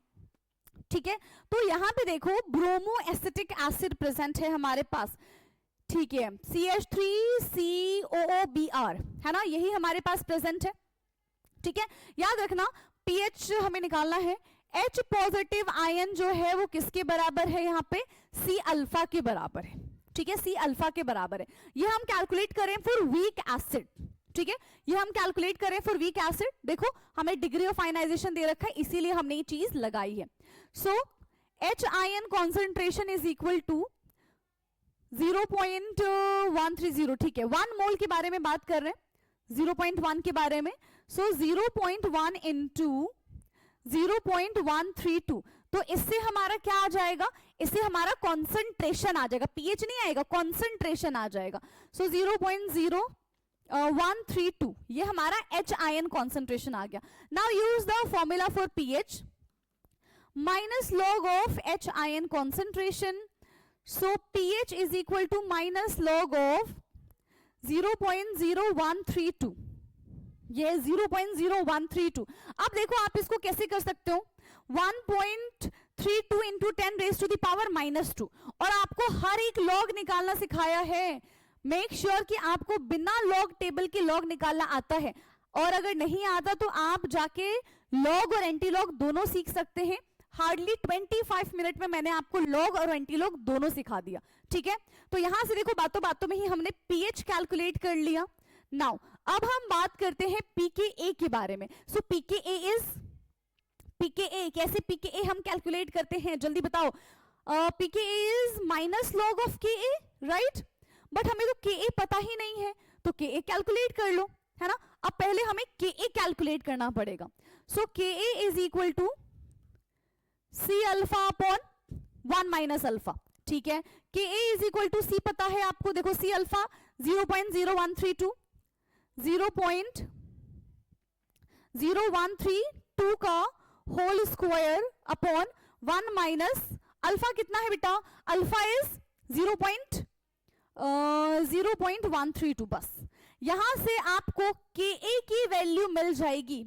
A: ठीक है। तो यहाँ पे देखो ब्रोमो एसिटिक एसिड प्रेजेंट है हमारे पास, ठीक है, CH3COOBr है ना, यही हमारे पास प्रेजेंट है, ठीक है। याद रखना pH हमें निकालना है, H पॉजिटिव आयन जो है वो किसके बराबर है, यहाँ पे C अल्फा के बराबर है, ठीक है, C अल्फा के बराबर है। ये हम कैलकुलेट करें फॉर वीक एसिड, ठीक है, ये हम कैलकुलेट करें फॉर वीक एसिड, देखो हमें डिग्री ऑफ आयनाइजेशन दे रखा है, इसीलिए हमने ये चीज लगाई है। So H ion concentration is equal to 0.130, ठीक है, 1 मोल के बारे में बात कर रहे हैं, 0.1 के बारे में। सो 0.1 इंटू 0.132, तो इससे हमारा क्या आ जाएगा, इससे हमारा कॉन्सेंट्रेशन आ जाएगा, पीएच नहीं आएगा, कॉन्सेंट्रेशन आ जाएगा। सो 0.0132 ये हमारा H आयन कॉन्सेंट्रेशन आ गया। Now use the formula for pH, minus log of H ion concentration, so pH is equal to minus log of 0.0132, ये 0.0132। अब देखो आप इसको कैसे कर सकते हो, 1.32 into 10 raise to the power -2, और आपको हर एक लॉग निकालना सिखाया है। मेक श्योर कि आपको बिना लॉग टेबल के लॉग निकालना आता है, और अगर नहीं आता तो आप जाके लॉग और एंटी लॉग दोनों सीख सकते हैं। हार्डली 25 मिनट में मैंने आपको लॉग और एंटी लॉग दोनों सिखा दिया, ठीक है। तो यहां से देखो बातों बातों में ही हमने पीएच कैलकुलेट कर लिया। नाउ अब हम बात करते हैं pKa के बारे में। सो pKa इज, pKa कैसे, pKa हम कैलकुलेट करते हैं, जल्दी बताओ। pKa is minus log of Ka, right, but हमें तो Ka पता ही नहीं है, तो Ka कैलकुलेट कर लो, है ना। अब पहले हमें Ka कैलकुलेट करना पड़ेगा। So Ka is equal to C alpha upon 1 minus alpha, ठीक है। Ka is equal to C पता है आपको, देखो C अल्फा 0.0132, 0.0132 का whole square upon 1 minus alpha कितना है बेटा, अल्फा इज 0.132, बस यहां से आपको Ka की वैल्यू मिल जाएगी,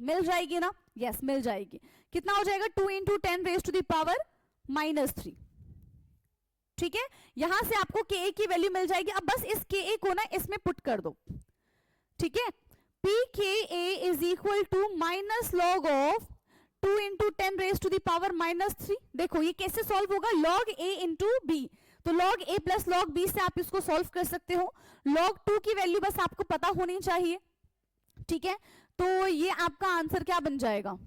A: ना, यस मिल जाएगी। कितना हो जाएगा, 2 into 10 raise to the power -3, ठीक है। यहां से आपको Ka की वैल्यू मिल जाएगी। अब बस इस Ka को ना इसमें पुट कर दो, ठीक है। pKa is equal to minus log of 2 into 10 raise to the power -3। देखो ये कैसे सॉल्व होगा, log a इंटू बी, तो log a plus log b से आप इसको सॉल्व कर सकते हो। log 2 की वैल्यू बस आपको पता होनी चाहिए, ठीक है। तो ये आपका आंसर क्या बन जाएगा,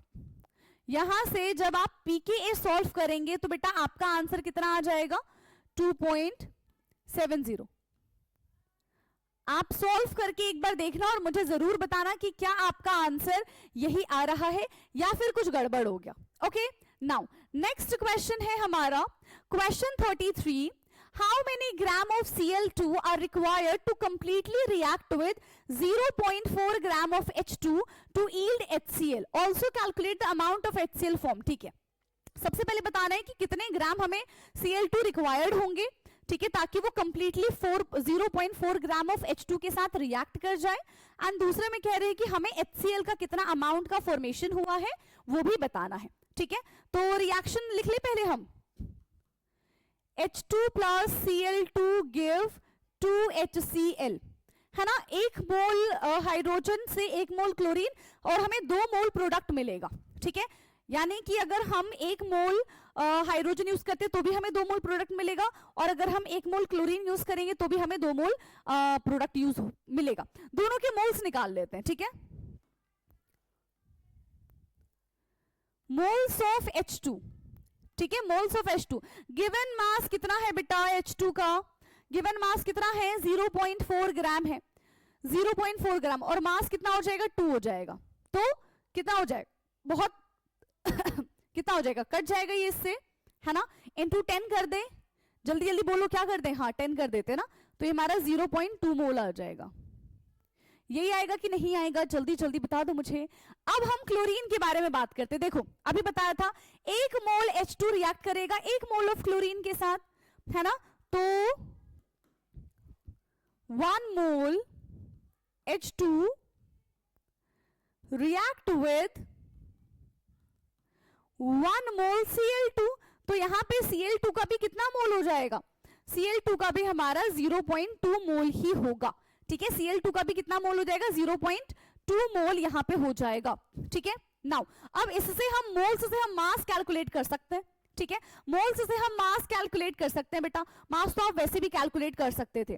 A: यहां से जब आप pKa सॉल्व करेंगे तो बेटा आपका आंसर कितना आ जाएगा, 2.70। आप सॉल्व करके एक बार देखना और मुझे जरूर बताना कि क्या आपका आंसर यही आ रहा है या फिर कुछ गड़बड़ हो गया। ओके, नाउ नेक्स्ट क्वेश्चन है हमारा question 33। How many gram of Cl2 are required to completely react with 0.4 gram of H2 to yield HCl, also calculate the amount of HCl form. ठीक है, सबसे पहले बताना है कि कितने ग्राम हमें Cl2 रिक्वायर्ड होंगे, ठीक है, ताकि वो कंप्लीटली 0.4 ग्राम ऑफ H2 के साथ रिएक्ट कर जाए। एंड दूसरे में कह रहे हैं कि हमें HCl का कितना अमाउंट का फॉर्मेशन हुआ है वो भी बताना है। ठीक है, तो रिएक्शन लिख ले पहले हम, H2 plus Cl2 give 2HCl, है ना। 1 मोल हाइड्रोजन से 1 मोल क्लोरीन और हमें 2 मोल प्रोडक्ट मिलेगा। ठीक है, यानी कि अगर हम 1 मोल हाइड्रोजन यूज करते तो भी हमें 2 मोल प्रोडक्ट मिलेगा, और अगर हम 1 मोल क्लोरीन यूज करेंगे तो भी हमें 2 मोल प्रोडक्ट यूज मिलेगा। दोनों के मोल्स निकाल लेते हैं। ठीक है, मोल्स ऑफ H2, ठीक है, moles of H2, given mass कितना है बेटा H2 का, गिवन मास कितना है 0.4 ग्राम है, 0.4 ग्राम, और मास कितना हो जाएगा 2 हो जाएगा, तो कितना हो जाएगा, बहुत कितना हो जाएगा, कट जाएगा ये इससे, है ना, इंटू 10 कर दें, जल्दी जल्दी बोलो क्या कर दें, हाँ 10 कर देते ना, तो ये हमारा 0.2 मोल आ जाएगा। यही आएगा कि नहीं आएगा, जल्दी जल्दी बता दो मुझे। अब हम क्लोरीन के बारे में बात करते हैं। देखो अभी बताया था 1 मोल H2 रिएक्ट करेगा 1 मोल ऑफ क्लोरीन के साथ, है ना, तो 1 mole H2 react with 1 mole Cl2, तो यहां पे Cl2 का भी कितना मोल हो जाएगा? Cl2 का भी हमारा 0.2 मोल ही होगा, ठीक है। Cl2 का भी कितना मोल हो जाएगा? 0.2 मोल यहां पे हो जाएगा, ठीक है। नाउ अब इससे हम मोल्स से हम मास कैलकुलेट कर सकते हैं, ठीक है। मोल्स से हम मास कैलकुलेट कर सकते हैं बेटा, मास तो आप वैसे भी कैलकुलेट कर सकते थे,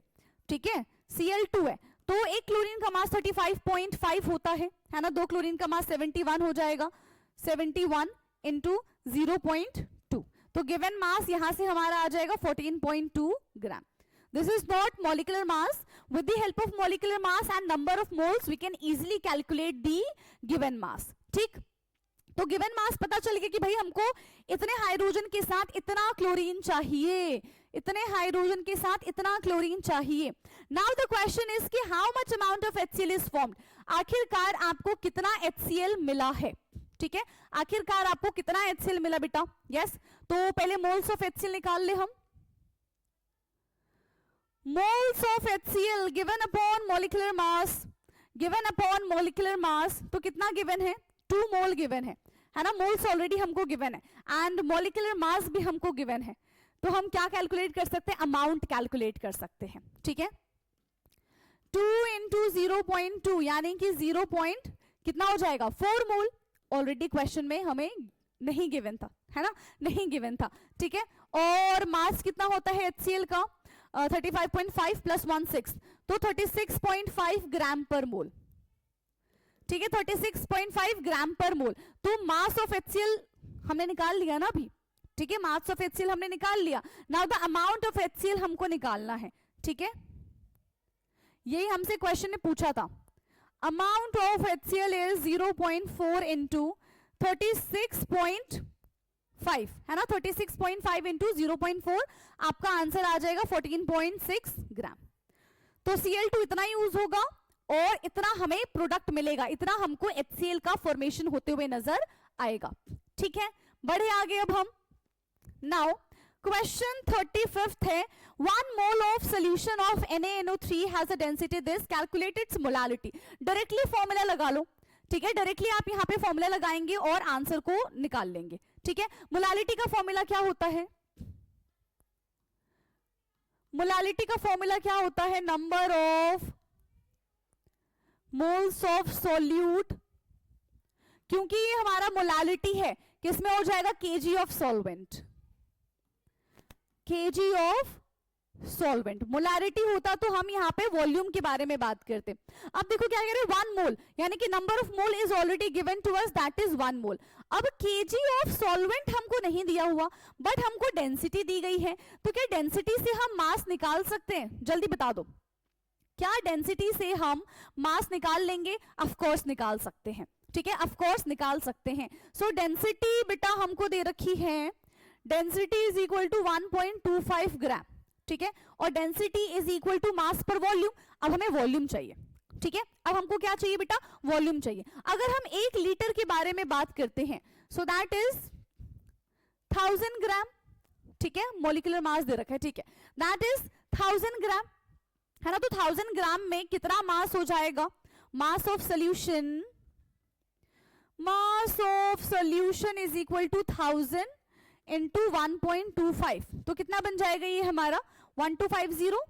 A: ठीक है। Cl2 है तो एक क्लोरीन का मास 35.5 होता है ना, दो क्लोरीन का मास 71 हो जाएगा, 71 इंटू 0.2, तो गिवन मास यहां से हमारा आ जाएगा 14.2 ग्राम। This is not molecular mass. With the help of molecular mass and number of moles, we can easily calculate the given mass. ठीक, तो गिवन मास पता चल गया कि भाई हमको इतने हाइड्रोजन के साथ इतना क्लोरीन चाहिए, इतने हाइड्रोजन के साथ इतना क्लोरीन चाहिए। नाउ द क्वेश्चन इज कि how much amount of HCl is formed, आखिरकार आपको कितना HCl मिला है, ठीक है। आखिरकार आपको कितना HCl मिला बेटा? यस, तो पहले मोल्स ऑफ HCl निकाल ले हम। Moles of HCl given upon molecular mass, given upon molecular mass, तो कितना गिवन है? 2 मोल गिवन है ना, मोल्स ऑलरेडी हमको गिवन है एंड मॉलिक्यूलर मास भी हमको गिवन है, तो हम क्या कैलकुलेट कर सकते हैं? अमाउंट कैलकुलेट कर सकते हैं, ठीक है। 2 इंटू 0.2 यानी कि 0 कितना हो जाएगा? 4 मोल। ऑलरेडी क्वेश्चन में हमें नहीं गिवन था, है ना, नहीं गिवन था, ठीक है। और मास कितना होता है HCl का? 35.5 प्लस 16, तो 36.5 ग्राम पर मोल, ठीक है, 36.5 ग्राम पर मोल। तो मास ऑफ HCl हमने निकाल लिया ना अभी, ठीक है, मास ऑफ HCl हमने निकाल लिया। Now the amount of HCl हमको निकालना है, ठीक है, यही हमसे क्वेश्चन ने पूछा था। Amount of HCl is 0.4 into 36.5, है ना, 36.5 इंटू 0.4, आपका आंसर आ जाएगा 14.6 ग्राम। तो Cl2 इतना यूज होगा और इतना हमें प्रोडक्ट मिलेगा, इतना हमको HCl का फॉर्मेशन होते हुए नजर आएगा, ठीक है। बढ़े आगे अब हम। नाउ क्वेश्चन 35 है, 1 mole of solution of NaNO3 has a density this, calculate its molality. Directly formula लगा लो, ठीक है, डायरेक्टली आप यहाँ पे फॉर्मूला लगाएंगे और आंसर को निकाल लेंगे, ठीक है। मोलालिटी का फॉर्मूला क्या होता है? मोलालिटी का फॉर्मूला क्या होता है? Number of moles of solute, क्योंकि ये हमारा मोलालिटी है, किसमें हो जाएगा? kg of solvent, kg of solvent. Molarity होता तो हम यहाँ पे वॉल्यूम के बारे में बात करते। अब देखो क्या कह रहे हैं? 1 मोल, यानी कि number of mole is already given to us, that is 1 mole. अब kg ऑफ सॉल्वेंट हमको नहीं दिया हुआ, बट हमको डेंसिटी दी गई है, तो क्या डेंसिटी से हम मास निकाल सकते हैं? जल्दी बता दो, क्या डेंसिटी से हम मास निकाल लेंगे? ऑफ कोर्स निकाल सकते हैं, ठीक है, ऑफ कोर्स निकाल सकते हैं। सो डेंसिटी बेटा हमको दे रखी है, density is equal to 1.25 gram, ठीक है, और density is equal to mass per volume. अब हमें वॉल्यूम चाहिए, ठीक है, अब हमको क्या चाहिए बेटा? वॉल्यूम चाहिए। अगर हम 1 लीटर के बारे में बात करते हैं, सो दैट इज 1000 ग्राम, ठीक है, मॉलिक्यूलर मास दे रखा है, ठीक है, दैट इज 1000 ग्राम, है ना। तो 1000 ग्राम में कितना मास हो जाएगा? Mass of solution, mass of solution is equal to 1000 into 1.25, तो कितना बन जाएगा ये हमारा? 1250,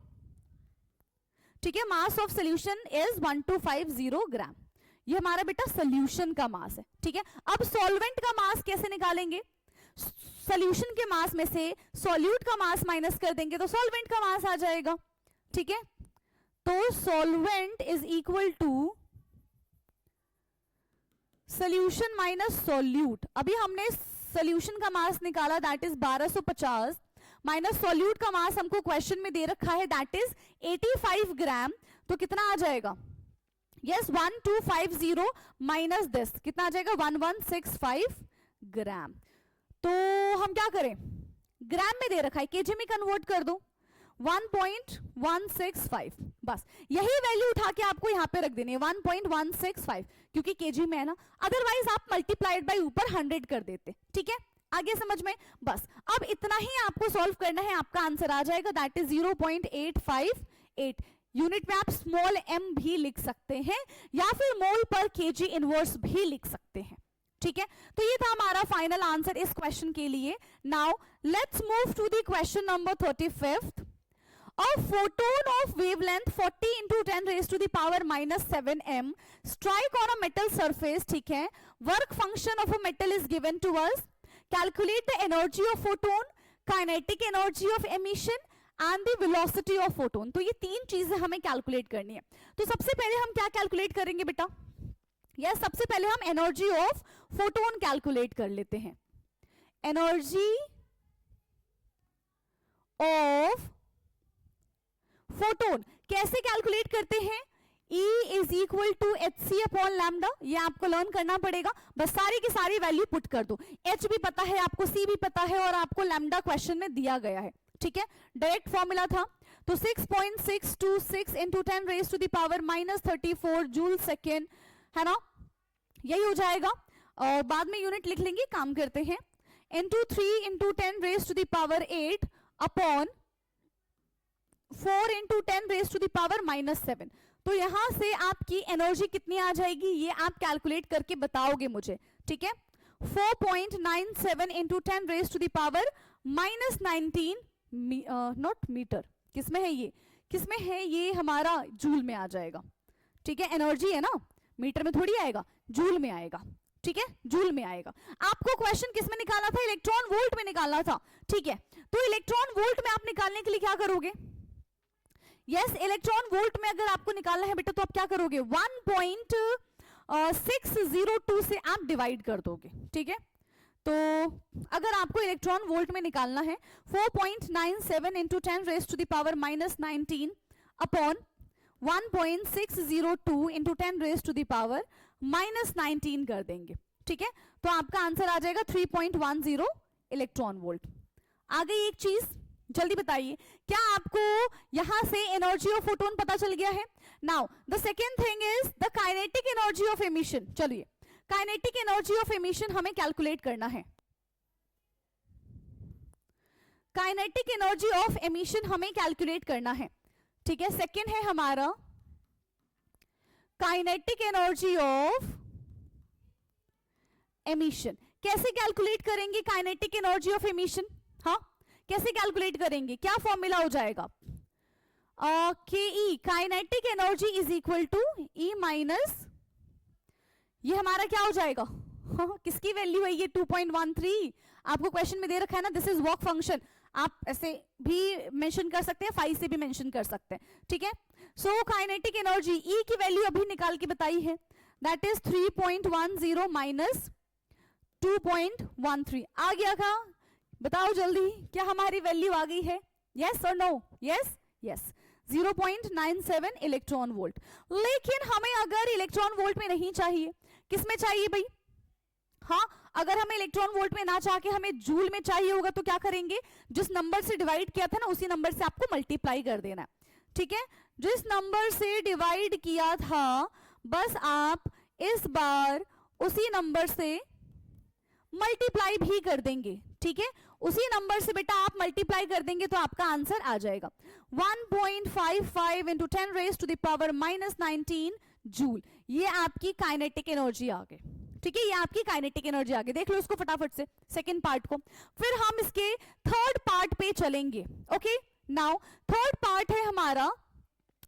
A: ठीक है, मास ऑफ सोल्यूशन इज 1250 ग्राम। ये हमारा बेटा सोल्यूशन का मास है, ठीक है। अब सॉल्वेंट का मास कैसे निकालेंगे? सोल्यूशन के मास में से सॉल्यूट का मास माइनस कर देंगे तो सॉल्वेंट का मास आ जाएगा, ठीक है। तो solvent is equal to solution minus solute. अभी हमने सोल्यूशन का मास निकाला, दैट इज 1250, माइनस सॉल्यूट का मास हमको क्वेश्चन में दे रखा है, दैट इज 85 ग्राम, तो कितना आ जाएगा? यस, 1250 माइनस दिस कितना आ जाएगा? 1165 ग्राम। तो हम क्या करें? ग्राम में दे रखा है, केजी में कन्वर्ट कर दो, 1.165, बस यही वैल्यू उठा के आपको यहां पे रख देनी है, 1.165, क्योंकि केजी में है ना, अदरवाइज आप मल्टीप्लाइड बाय ऊपर 100 कर देते, ठीक है। आगे समझ में? बस अब इतना ही आपको सॉल्व करना है, आपका आंसर आ जाएगा, दैट इज 0.858। यूनिट में आप स्मॉल m भी लिख सकते हैं या फिर मोल पर केजी इनवर्स भी लिख सकते हैं, ठीक है। तो ये था हमारा फाइनल आंसर इस क्वेश्चन के लिए। Now let's move to the question number 35th। A photon of wavelength 40 into 10 raised to the power minus 7 m strike on a metal surface, ठीक है। Work function of a metal is given to us. Calculate the energy of photon, kinetic energy of emission and the velocity of photon। तो ये तीन चीजें हमें calculate करनी है। तो सबसे पहले हम क्या कैलकुलेट करेंगे बेटा? यस, सबसे पहले हम एनर्जी ऑफ फोटोन कैलकुलेट कर लेते हैं। एनर्जी ऑफ फोटोन कैसे कैलकुलेट करते हैं? E is equal to HC upon lambda. ये आपको लर्न करना पड़ेगा, बस सारी की सारी वैल्यू पुट कर दो। H भी पता है आपको, C भी पता है और आपको लैम्डा क्वेश्चन में दिया गया है, ठीक है। डायरेक्ट फॉर्मूला था, तो 6.626 into 10 raise to the power minus 34 joule second, है ना, यही हो जाएगा। और बाद में यूनिट लिख लेंगे, काम करते हैं। Into 3 into 10 raise to the power 8 upon 4 into 10 raise to the power minus 7। तो यहां से आपकी एनर्जी कितनी आ जाएगी ये आप कैलकुलेट करके बताओगे मुझे, ठीक है। 4.97 into 10 raise to the power minus 19 not metre, किसमें है ये, किसमें है ये, हमारा जूल में आ जाएगा, ठीक है। एनर्जी है ना, मीटर में थोड़ी आएगा, जूल में आएगा, ठीक है, जूल में आएगा। आपको क्वेश्चन किस में निकालना था? इलेक्ट्रॉन वोल्ट में निकालना था, ठीक है। तो इलेक्ट्रॉन वोल्ट में आप निकालने के लिए क्या करोगे? यस, इलेक्ट्रॉन वोल्ट में अगर आपको निकालना है बेटा तो आप क्या करोगे? 1.602 से आप डिवाइड कर दोगे, ठीक है। तो अगर आपको इलेक्ट्रॉन वोल्ट में निकालना है 4.97 into 10 raise to the power minus 19 upon 1.602 into 10 raise to the power minus 19 कर देंगे, ठीक है। तो आपका आंसर आ जाएगा 3.10 इलेक्ट्रॉन वोल्ट। आगे एक चीज जल्दी बताइए, क्या आपको यहां से एनर्जी ऑफ फोटोन पता चल गया है? Now the second thing is the kinetic energy of emission. चलिए, काइनेटिक एनर्जी ऑफ एमिशन हमें कैलकुलेट करना है। काइनेटिक एनर्जी ऑफ एमिशन हमें कैलकुलेट करना है, ठीक है। सेकेंड है हमारा काइनेटिक एनर्जी ऑफ एमिशन। कैसे कैलकुलेट करेंगे काइनेटिक एनर्जी ऑफ एमिशन? हाँ, कैसे कैलकुलेट करेंगे? क्या फॉर्मूला हो जाएगा? के kinetic energy is equal to E minus, ये हमारा क्या हो जाएगा? किसकी वैल्यू है ये? 2.13 आपको क्वेश्चन में दे रखा है ना, दिस इज वर्क फंक्शन। आप ऐसे भी मेंशन कर सकते हैं, 5 से भी मेंशन कर सकते हैं, ठीक है। सो काइनेटिक एनर्जी ई की वैल्यू अभी निकाल के बताई है, दैट इज 3.10 माइनस 2.13 आ गया था। बताओ जल्दी, क्या हमारी वैल्यू आ गई है? यस और no? Yes yes, 0.97 electron volt. लेकिन हमें अगर इलेक्ट्रॉन वोल्ट में नहीं चाहिए, किस में चाहिए भाई? हाँ, अगर हमें इलेक्ट्रॉन वोल्ट में ना चाह के हमें जूल में चाहिए होगा तो क्या करेंगे? जिस नंबर से डिवाइड किया था ना उसी नंबर से आपको मल्टीप्लाई कर देना, ठीक है। जिस नंबर से डिवाइड किया था बस आप इस बार उसी नंबर से मल्टीप्लाई भी कर देंगे, ठीक है। उसी नंबर से बेटा आप मल्टीप्लाई कर देंगे तो आपका आंसर आ जाएगा 1.55 into 10 raise to the power minus 19 joule. ये आपकी काइनेटिक एनर्जी आ गई, ठीक है। ये आपकी काइनेटिक एनर्जी आ गई, देख लो इसको फटाफट से, सेकेंड पार्ट को। फिर हम इसके थर्ड पार्ट पे चलेंगे, ओके। नाउ थर्ड पार्ट है हमारा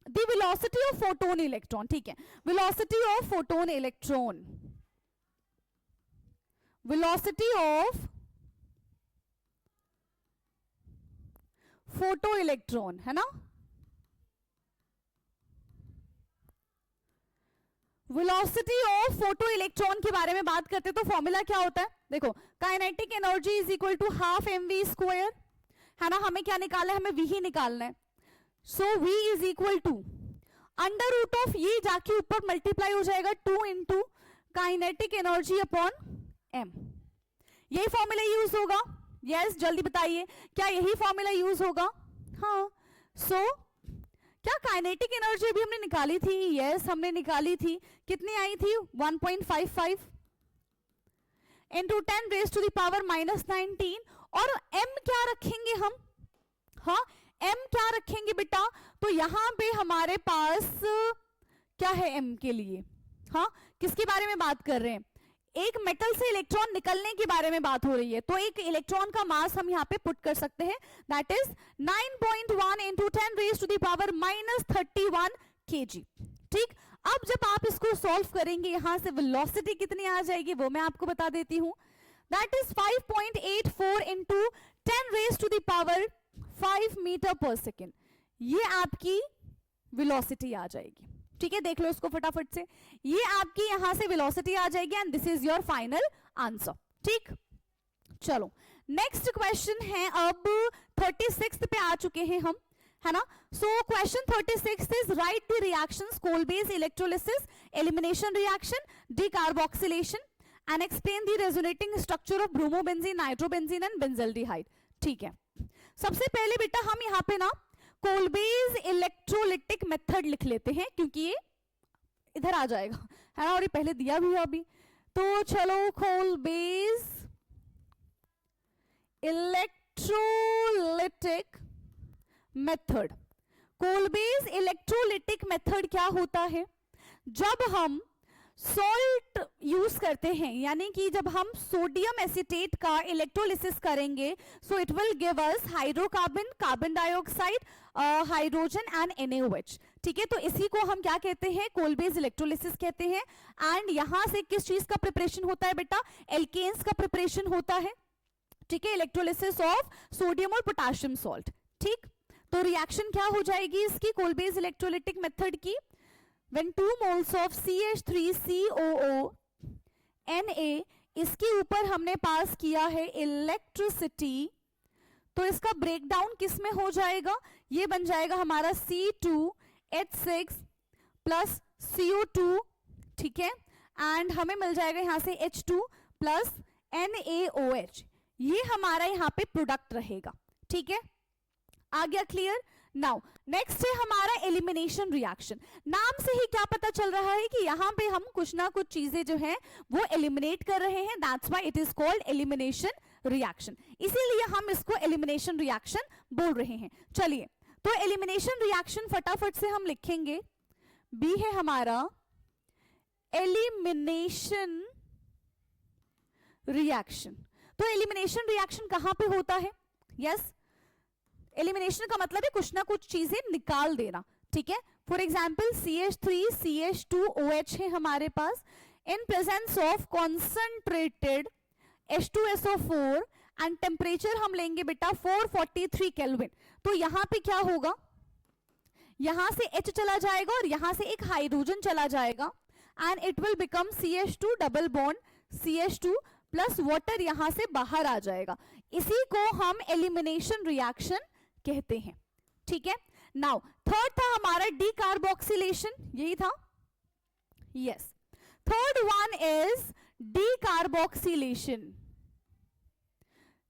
A: the velocity of photon electron, ठीक है। Velocity of photon electron, velocity of photo electron, है ना। वेलोसिटी ऑफ फोटो इलेक्ट्रॉन के बारे में बात करते तो फॉर्मूला क्या होता है? देखो, kinetic energy is equal to half mv square, है ना। हमें क्या निकालना है? हमें v ही निकालना है। So v is equal to under root of ये जाके ऊपर मल्टीप्लाई हो जाएगा 2 into kinetic energy upon m। यही फॉर्मूला यूज होगा? यस, जल्दी बताइए, क्या यही फॉर्मूला यूज होगा? हाँ। सो क्या काइनेटिक एनर्जी अभी हमने निकाली थी? यस, हमने निकाली थी। कितनी आई थी? 1.55 into 10 raise to the power minus 19। और m क्या रखेंगे हम? हाँ, m क्या रखेंगे बेटा, तो यहां पे हमारे पास क्या है m के लिए, हाँ किसके बारे में बात कर रहे हैं, एक मेटल से इलेक्ट्रॉन निकलने के बारे में बात हो रही है, तो एक इलेक्ट्रॉन का मास हम यहाँ पे पुट कर सकते हैं, that is 9.1 into 10 raise to the power -31 kg। ठीक, अब जब आप इसको सॉल्व करेंगे यहां से वेलोसिटी कितनी आ जाएगी वो मैं आपको बता देती हूं, that is 5.84 into 10 raise to the power 5 metre पर सेकेंड, ये आपकी वेलोसिटी आ जाएगी। ठीक है, देख लो इसको फटाफट से, ये आपकी यहां से वेलोसिटी आ जाएगी and this is your final answer. ठीक, चलो नेक्स्ट क्वेश्चन है, अब 36 पे आ चुके हैं हम, है ना। So question 36 is write the reactions Kolbe's electrolysis, elimination reaction, decarboxylation and explain the resonating structure of bromobenzene, nitrobenzene and benzaldehyde. ठीक है, सबसे पहले बेटा हम यहाँ पे ना कोलबेज इलेक्ट्रोलिटिक मेथड लिख लेते हैं, क्योंकि ये इधर आ जाएगा, है ना, और ये पहले दिया भी है अभी, तो चलो कोलबेज इलेक्ट्रोलिटिक मेथड। कोलबेज इलेक्ट्रोलिटिक मेथड क्या होता है, जब हम सॉल्ट यूज करते हैं, यानी कि जब हम सोडियम एसिटेट का इलेक्ट्रोलिसिस करेंगे, so it will give us hydrocarbon, carbon dioxide, hydrogen and NaOH। ठीक है, तो इसी को हम क्या कहते हैं, कोलबेज इलेक्ट्रोलिसिस कहते हैं। एंड यहां से किस चीज का प्रिपरेशन होता है बेटा, एल्केन्स का प्रिपरेशन होता है। ठीक है, इलेक्ट्रोलिसिस ऑफ सोडियम और पोटेशियम सॉल्ट। ठीक, तो रिएक्शन क्या हो जाएगी इसकी कोलबेज इलेक्ट्रोलिटिक मेथड की, when 2 moles of CH3COO Na, इसके ऊपर हमने पास किया है इलेक्ट्रिसिटी, तो इसका ब्रेकडाउन किस में हो जाएगा, ये बन जाएगा हमारा C2H6 प्लस CO2। ठीक है, एंड हमें मिल जाएगा यहां से H2 प्लस NaOH, ये हमारा यहां पे प्रोडक्ट रहेगा। ठीक है, आ गया क्लियर। नाउ नेक्स्ट है हमारा एलिमिनेशन रिएक्शन। नाम से ही क्या पता चल रहा है कि यहां पे हम कुछ ना कुछ चीजें जो है वो एलिमिनेट कर रहे हैं, that's why it is called elimination reaction, इसीलिए हम इसको एलिमिनेशन रिएक्शन बोल रहे हैं। चलिए, तो एलिमिनेशन रिएक्शन फटाफट से हम लिखेंगे, बी है हमारा एलिमिनेशन रिएक्शन। तो एलिमिनेशन रिएक्शन कहां पे होता है, यस एलिमिनेशन का मतलब है कुछ ना कुछ चीजें निकाल देना। ठीक है, फॉर एग्जाम्पल CH3CH2OH है हमारे पास, in presence of concentrated H2SO4 and temperature हम लेंगे बेटा 443 केल्विन। तो यहां पे क्या होगा, यहां से H चला जाएगा और यहां से एक हाइड्रोजन चला जाएगा and it will become CH2 double bond CH2 plus water यहां से बाहर आ जाएगा, इसी को हम एलिमिनेशन रिएक्शन कहते हैं। ठीक है, नाउ थर्ड था हमारा डीकार्बोक्सिलेशन, यही था, yes. Third one is decarboxylation,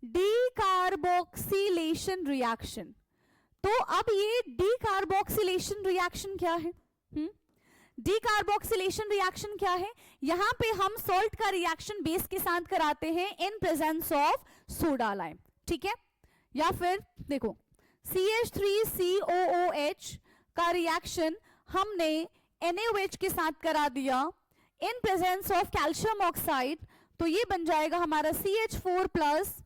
A: decarboxylation reaction. तो अब ये डीकार्बोक्सिलेशन रिएक्शन क्या है, डीकार्बोक्सिलेशन रिएक्शन क्या है, यहां पे हम सॉल्ट का रिएक्शन बेस के साथ कराते हैं इन प्रेजेंस ऑफ सोडा लाइम। ठीक है, या फिर देखो CH3COOH का रिएक्शन हमने NaOH के साथ करा दिया इन प्रेजेंस ऑफ कैल्शियम ऑक्साइड, तो ये बन जाएगा हमारा CH4 प्लस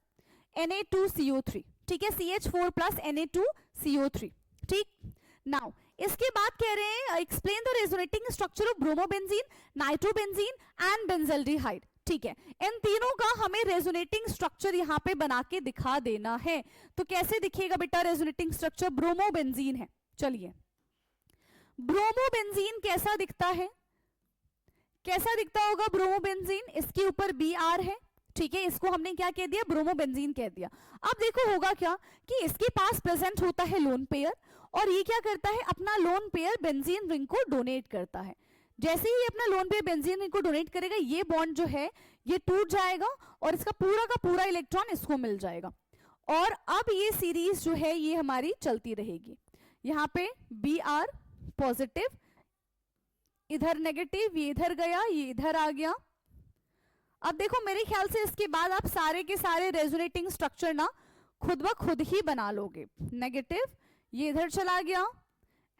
A: Na2CO3। ठीक है, CH4 प्लस Na2CO3। ठीक, नाउ इसके बाद कह रहे हैं explain the resonating structure of bromobenzene, nitrobenzene and benzaldehyde. ठीक है, इन तीनों का हमें रेजोनेटिंग स्ट्रक्चर यहां पे बना के दिखा देना है। तो कैसे दिखेगा बेटा रेजोनेटिंग स्ट्रक्चर, ब्रोमोबेंजीन है, चलिए ब्रोमोबेंजीन कैसा दिखता है, कैसा दिखता होगा ब्रोमोबेंजीन, इसके ऊपर Br है। ठीक है, इसको हमने क्या कह दिया, ब्रोमोबेंजीन कह दिया। अब देखो होगा क्या कि इसके पास प्रेजेंट होता है लोन पेयर, और ये क्या करता है, अपना लोन पेयर बेंजीन रिंग को डोनेट करता है। जैसे ही अपना लोन पेयर बेंजीन रिंग को डोनेट करेगा, ये बॉन्ड जो है ये टूट जाएगा और इसका पूरा का पूरा इलेक्ट्रॉन इसको मिल जाएगा, और अब ये सीरीज जो है ये हमारी चलती रहेगी। यहाँ पे Br पॉजिटिव, इधर नेगेटिव, ये इधर गया, ये इधर आ गया। अब देखो मेरे ख्याल से इसके बाद आप सारे के सारे रेजोनेटिंग स्ट्रक्चर ना खुद ब खुद ही बना लोगे। नेगेटिव, ये इधर चला गया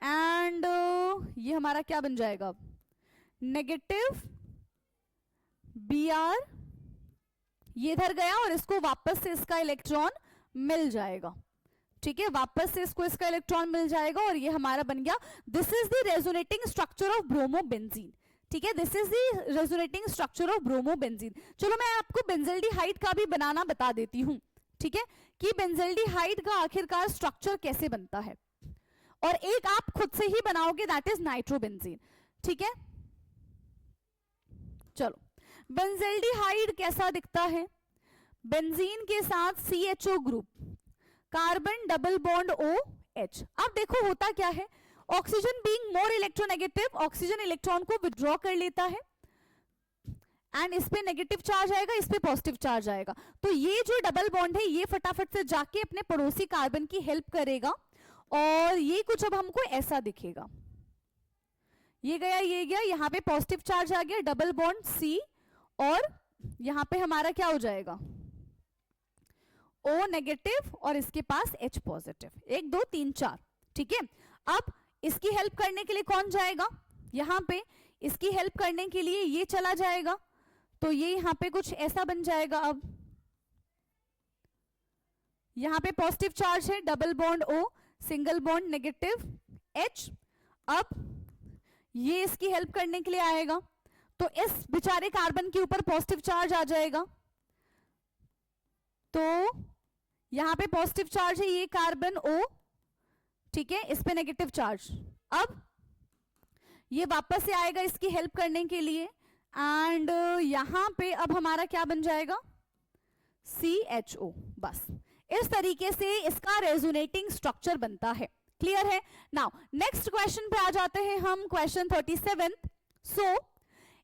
A: एंड ये हमारा क्या बन जाएगा, नेगेटिव Br, ये इधर गया और इसको वापस से इसका इलेक्ट्रॉन मिल जाएगा, ठीक है, वापस से इसको इसका इलेक्ट्रॉन मिल जाएगा और ये हमारा बन गया, this is the resonating structure of bromobenzene, ठीक है, this is the resonating structure of bromobenzene. चलो मैं आपको बेंजल्डिहाइड का भी बनाना बता देती हूँ, ठीक है, कि बेंजल्डिहाइड का आखिरकार स्ट्रक्चर कैसे बनता है, और एक आप खुद से ही बनाओगे, दैट इज नाइट्रोबेंजीन, ठीक है। चलो बेंजल्डिहाइड कैसा दिखता है, बेंजीन के साथ CHO group, carbon double bond OH। अब देखो होता क्या है, oxygen being more electronegative, oxygen electron को विड्रॉ कर लेता है एंड इस पे नेगेटिव चार्ज आएगा, इस पे पॉजिटिव चार्ज आएगा, तो ये जो डबल बॉन्ड है ये फटाफट से जाके अपने पड़ोसी कार्बन की हेल्प करेगा और ये कुछ अब हमको ऐसा दिखेगा, ये गया ये गया, यहाँ पे पॉजिटिव चार्ज आ गया, डबल बॉन्ड C, और यहाँ पे हमारा क्या हो जाएगा, O नेगेटिव और इसके पास H पॉजिटिव, 1 2 3 4, ठीक है। अब इसकी हेल्प करने के लिए कौन जाएगा, यहाँ पे इसकी हेल्प करने के लिए ये चला जाएगा, तो ये यहाँ पे कुछ ऐसा बन जाएगा। अब यहाँ पे पॉजिटिव चार्ज है, double bond O, single bond negative H, अब ये इसकी हेल्प करने के लिए आएगा, तो इस बेचारे कार्बन के ऊपर पॉजिटिव चार्ज आ जाएगा, तो यहां पे पॉजिटिव चार्ज है, ये कार्बन O, ठीक है, इस पे नेगेटिव चार्ज, अब ये वापस से आएगा इसकी हेल्प करने के लिए एंड यहां पे अब हमारा क्या बन जाएगा, CHO, बस इस तरीके से इसका रेजोनेटिंग स्ट्रक्चर बनता है, क्लियर है। नाउ नेक्स्ट क्वेश्चन पे आ जाते हैं हम, question 37। So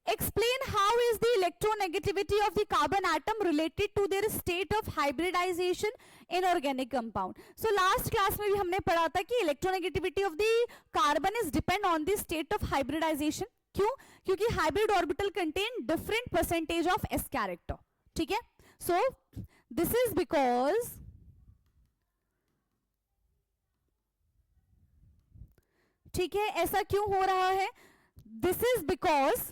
A: explain how is the electronegativity of the carbon atom related to their state of hybridization in organic compound। so last class में भी हमने पढ़ा था कि electronegativity of the carbon is depend on the state of hybridization। क्यों, क्योंकि hybrid orbital contain different percentage of s character, ठीक है। so this is because ठीक है, ऐसा क्यों हो रहा है, दिस इज बिकॉज,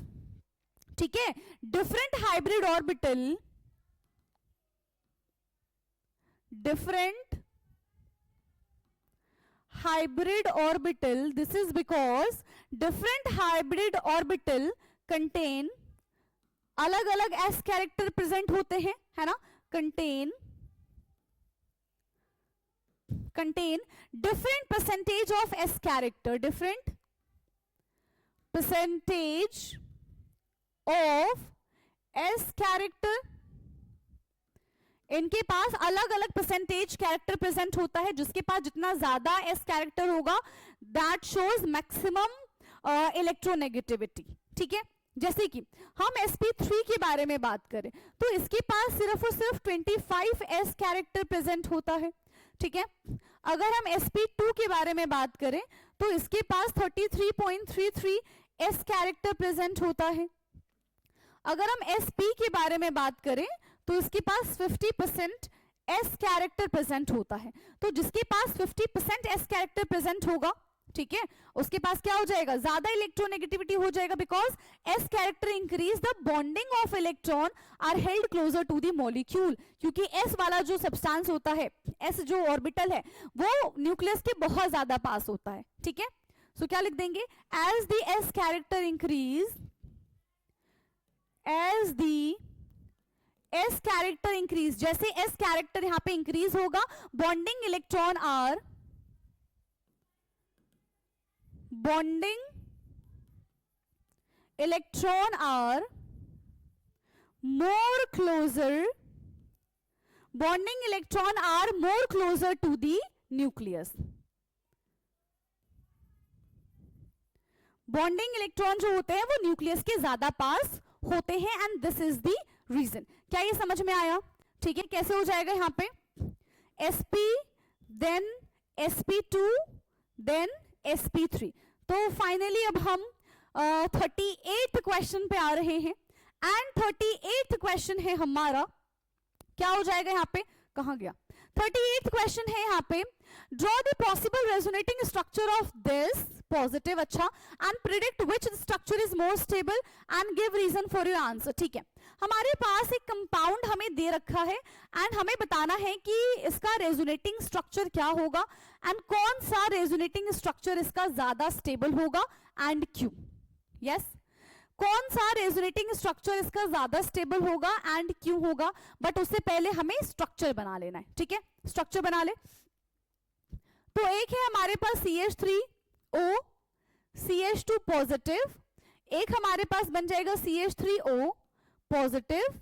A: ठीक है, different hybrid orbital, different hybrid orbital, this is because different hybrid orbital contain अलग अलग s कैरेक्टर प्रेजेंट होते हैं, है ना, contain different percentage of s character, different percentage of s character, इनके पास अलग अलग परसेंटेज कैरेक्टर प्रेजेंट होता है, जिसके पास जितना ज्यादा एस कैरेक्टर होगा दैट शोज मैक्सिमम इलेक्ट्रोनेगेटिविटी। ठीक है, जैसे कि हम sp3 के बारे में बात करें तो इसके पास सिर्फ और सिर्फ 25 एस कैरेक्टर प्रेजेंट होता है। ठीक है, अगर हम sp2 के बारे में बात करें तो इसके पास 33.33 एस कैरेक्टर प्रेजेंट होता है। अगर हम sp के बारे में बात करें तो इसके पास 50% एस कैरेक्टर प्रेजेंट होता है। तो जिसके पास 50% एस कैरेक्टर प्रेजेंट होगा, ठीक है, उसके पास क्या हो जाएगा, ज्यादा इलेक्ट्रोनेगेटिविटी हो जाएगा, because s character increase the bonding of electron are held closer to the molecule. क्योंकि एस वाला जो सब्सटेंस होता है, एस जो ऑर्बिटल है वो न्यूक्लियस के बहुत ज्यादा पास होता है। ठीक है, सो क्या लिख देंगे, as the s character increase, as the s character increase, जैसे एस कैरेक्टर यहां पे इंक्रीज होगा, bonding electron are more closer, bonding electron are more closer to the nucleus। Bonding electron जो होते हैं वो न्यूक्लियस के ज्यादा पास होते हैं, and this is the reason. क्या ये समझ में आया? ठीक है, कैसे हो जाएगा यहाँ पे, sp then sp2 then sp3। तो फाइनली अब हम 38th क्वेश्चन पे आ रहे हैं, एंड 38th क्वेश्चन है हमारा, क्या हो जाएगा यहाँ पे, कहाँ गया, 38th क्वेश्चन है यहाँ पे, draw the possible resonating structure of this positive, अच्छा, and predict which structure is more stable and give reason for your answer. ठीक है, हमारे पास एक कंपाउंड हमें दे रखा है एंड हमें बताना है कि इसका रेजोनेटिंग स्ट्रक्चर क्या होगा एंड कौन सा रेजोनेटिंग स्ट्रक्चर इसका ज्यादा स्टेबल होगा एंड क्यों। यस, कौन सा रेजोनेटिंग स्ट्रक्चर इसका ज्यादा स्टेबल होगा एंड क्यों होगा, बट उससे पहले हमें स्ट्रक्चर बना लेना है। ठीक है, स्ट्रक्चर बना ले। तो एक है हमारे पास CH3O CH2 पॉजिटिव, एक हमारे पास बन जाएगा CH3O positive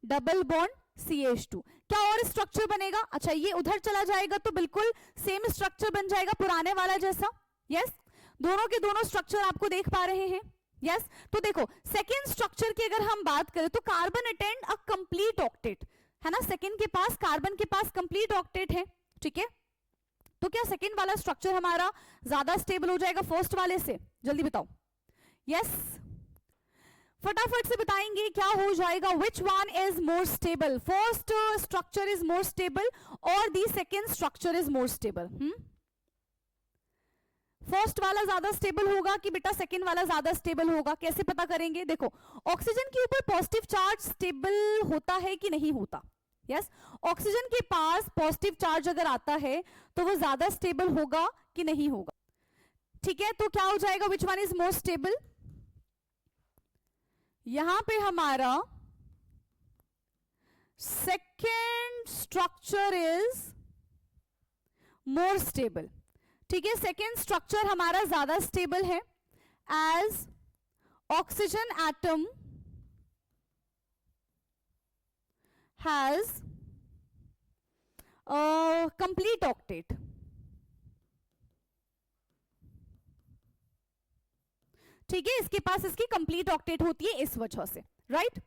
A: double bond CH2। क्या और स्ट्रक्चर बनेगा? अच्छा, ये उधर चला जाएगा तो बिल्कुल सेम स्ट्रक्चर बन जाएगा पुराने वाला जैसा। यस, दोनों के दोनों स्ट्रक्चर आपको देख पा रहे हैं। यस, तो देखो सेकेंड स्ट्रक्चर की अगर हम बात करें तो carbon attend a complete octet, है ना, सेकेंड के पास, कार्बन के पास कंप्लीट ऑक्टेट है। ठीक है, तो क्या सेकेंड वाला स्ट्रक्चर हमारा ज्यादा स्टेबल हो जाएगा फर्स्ट वाले से? जल्दी बताओ। यस, फटाफट से बताएंगे क्या हो जाएगा। Which one is more stable? First structure is more stable और the second structure is more stable? First वाला ज्यादा स्टेबल होगा कि बेटा सेकेंड वाला ज्यादा स्टेबल होगा? कैसे पता करेंगे? देखो, ऑक्सीजन के ऊपर पॉजिटिव चार्ज स्टेबल होता है कि नहीं होता? यस, ऑक्सीजन के पास पॉजिटिव चार्ज अगर आता है तो वो ज्यादा स्टेबल होगा कि नहीं होगा? ठीक है, तो क्या हो जाएगा? Which one is more stable? यहां पे हमारा second structure is more stable. ठीक है, सेकेंड स्ट्रक्चर हमारा ज्यादा स्टेबल है as oxygen atom has complete octet. ठीक है, इसके पास इसकी कंप्लीट ऑक्टेट होती है इस वजह से, राइट।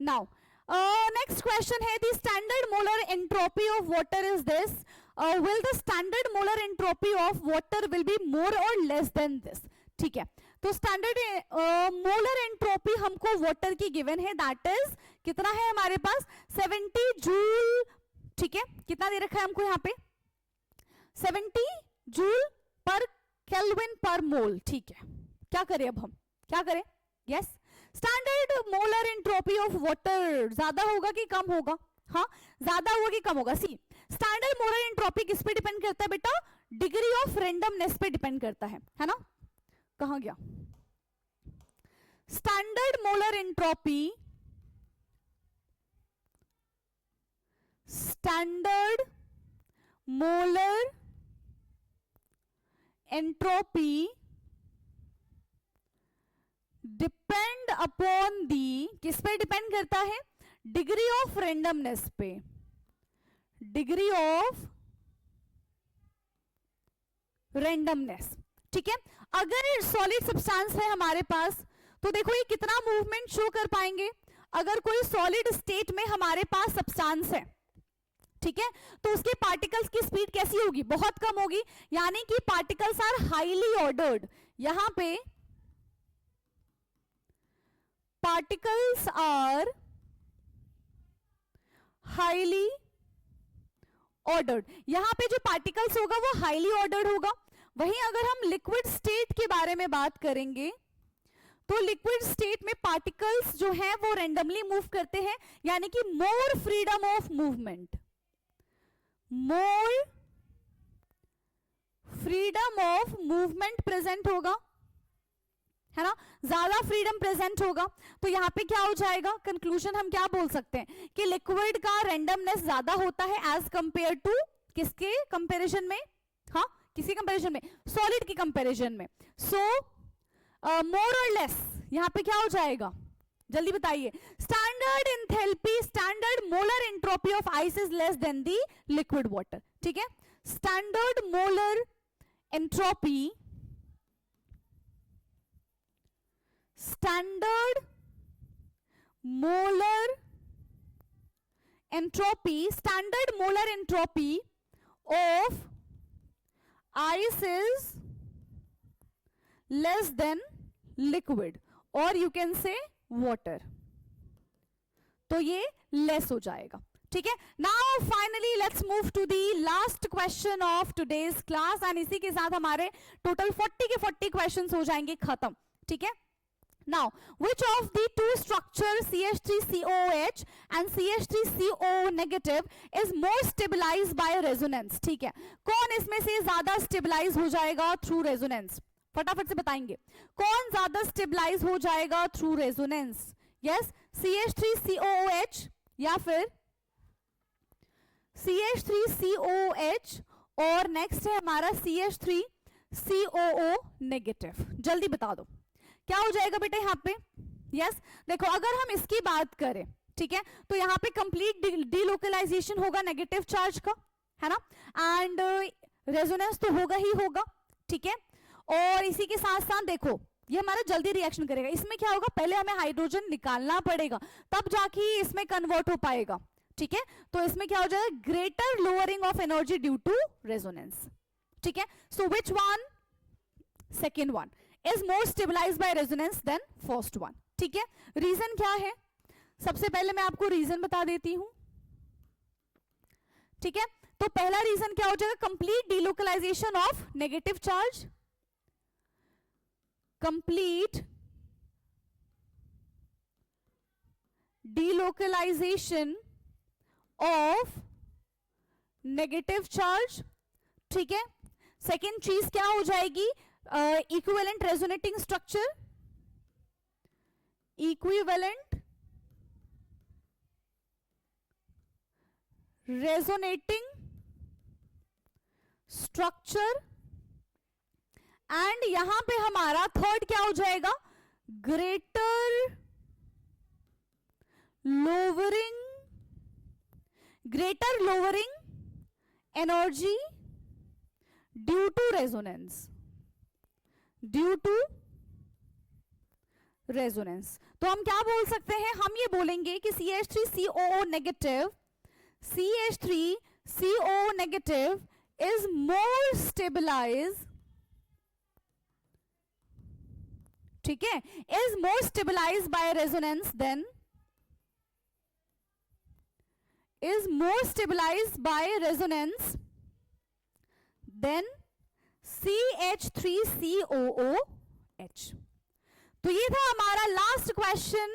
A: नाउ नेक्स्ट क्वेश्चन है, the standard molar entropy of water is this, will the standard molar entropy of water will be more और लेस देन दिस। ठीक है, तो स्टैंडर्ड मोलर एंट्रोपी हमको वाटर की गिवन है, दैट इज कितना है हमारे पास? 70 जूल। ठीक है, कितना दे रखा है हमको यहाँ पे? 70 जूल पर केल्विन पर मोल। ठीक है, क्या करें अब हम, क्या करें? Yes, standard molar entropy of water ज्यादा होगा कि कम होगा? हाँ, ज्यादा होगा कि कम होगा? सी, स्टैंडर्ड मोलर एंट्रोपी किस पे डिपेंड करता है बेटा? डिग्री ऑफ रेंडमनेस पे डिपेंड करता है ना? कहां गया? Standard molar entropy, standard molar entropy depend upon the, किस पे डिपेंड करता है? डिग्री ऑफ रेंडमनेस पे, डिग्री ऑफ रेंडमनेस। ठीक है, अगर सॉलिड सब्सटेंस है हमारे पास तो देखो ये कितना मूवमेंट शो कर पाएंगे। अगर कोई सॉलिड स्टेट में हमारे पास सब्सटेंस है, ठीक है, तो उसके पार्टिकल्स की स्पीड कैसी होगी? बहुत कम होगी, यानी कि पार्टिकल्स आर हाईली ऑर्डर्ड। यहां पे पार्टिकल्स आर हाईली ऑर्डर्ड, यहां पे जो पार्टिकल्स होगा वो हाईली ऑर्डर्ड होगा। वहीं अगर हम लिक्विड स्टेट के बारे में बात करेंगे तो लिक्विड स्टेट में पार्टिकल्स जो हैं वो रैंडमली मूव करते हैं, यानी कि more freedom of movement, more freedom of movement present होगा, है ना, ज्यादा फ्रीडम प्रेजेंट होगा। तो यहां पे क्या हो जाएगा? कंक्लूजन हम क्या बोल सकते हैं कि लिक्विड का रैंडमनेस ज्यादा होता है एज कंपेयर टू किसके कंपैरिजन में? हाँ, किसी कंपैरिजन में? सॉलिड की कंपैरिजन में। सो मोर और लेस यहां पे क्या हो जाएगा? जल्दी बताइए। Standard enthalpy, standard molar entropy of ice is less than the liquid water. ठीक है, standard molar entropy, standard molar entropy, standard molar entropy of ice is less than liquid, और यू कैन से वाटर, तो ये less हो जाएगा। ठीक है. Now finally let's move to the last question of today's class and इसी के साथ हमारे टोटल 40 के 40 क्वेश्चंस हो जाएंगे खत्म. ठीक है. Now, which of the two structures CH3COOH and CH3CO negative is more stabilized by resonance? ठीक है, कौन इसमें से ज्यादा स्टेबलाइज हो जाएगा थ्रू रेजोनेंस? फटाफट से बताएंगे कौन ज्यादा स्टेबलाइज हो जाएगा थ्रू रेजोनेंस. यस, CH3COOH या फिर CH3COOH और नेक्स्ट है हमारा CH3COO नेगेटिव. जल्दी बता दो क्या हो जाएगा बेटा यहाँ पे. यस, देखो अगर हम इसकी बात करें, ठीक है, तो यहाँ पे कंप्लीट डीलोकलाइजेशन होगा नेगेटिव चार्ज का, है ना, एंड रेजोनेंस तो होगा ही होगा. ठीक है, और इसी के साथ साथ देखो ये हमारा जल्दी रिएक्शन करेगा. इसमें क्या होगा, पहले हमें हाइड्रोजन निकालना पड़ेगा तब जाके ही इसमें कन्वर्ट हो पाएगा. ठीक है, तो इसमें क्या हो जाएगा, greater lowering of energy due to resonance. ठीक है, so which one, second one is more stabilized by resonance than first one. ठीक है, रीजन क्या है, सबसे पहले मैं आपको रीजन बता देती हूं. ठीक है, तो पहला रीजन क्या हो जाएगा, complete delocalisation of negative charge. Complete delocalisation of negative charge. ठीक है, सेकेंड चीज क्या हो जाएगी, equivalent resonating structure. Equivalent resonating structure and यहां पे हमारा थर्ड क्या हो जाएगा, greater lowering energy due to resonance. Due to resonance. तो हम क्या बोल सकते हैं, हम ये बोलेंगे कि CH3COO negative is more stabilise. ठीक है, is more stabilise by resonance than, is more stabilise by resonance than CH3COOH. तो ये था हमारा लास्ट क्वेश्चन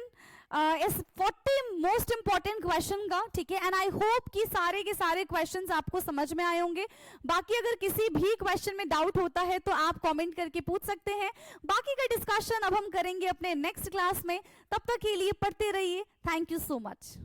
A: इस 40 मोस्ट इंपॉर्टेंट क्वेश्चन का. ठीक है, एंड आई होप कि सारे के सारे क्वेश्चंस आपको समझ में आए होंगे. बाकी अगर किसी भी क्वेश्चन में डाउट होता है तो आप कमेंट करके पूछ सकते हैं. बाकी का डिस्कशन अब हम करेंगे अपने नेक्स्ट क्लास में. तब तक के लिए पढ़ते रहिए. Thank you so much.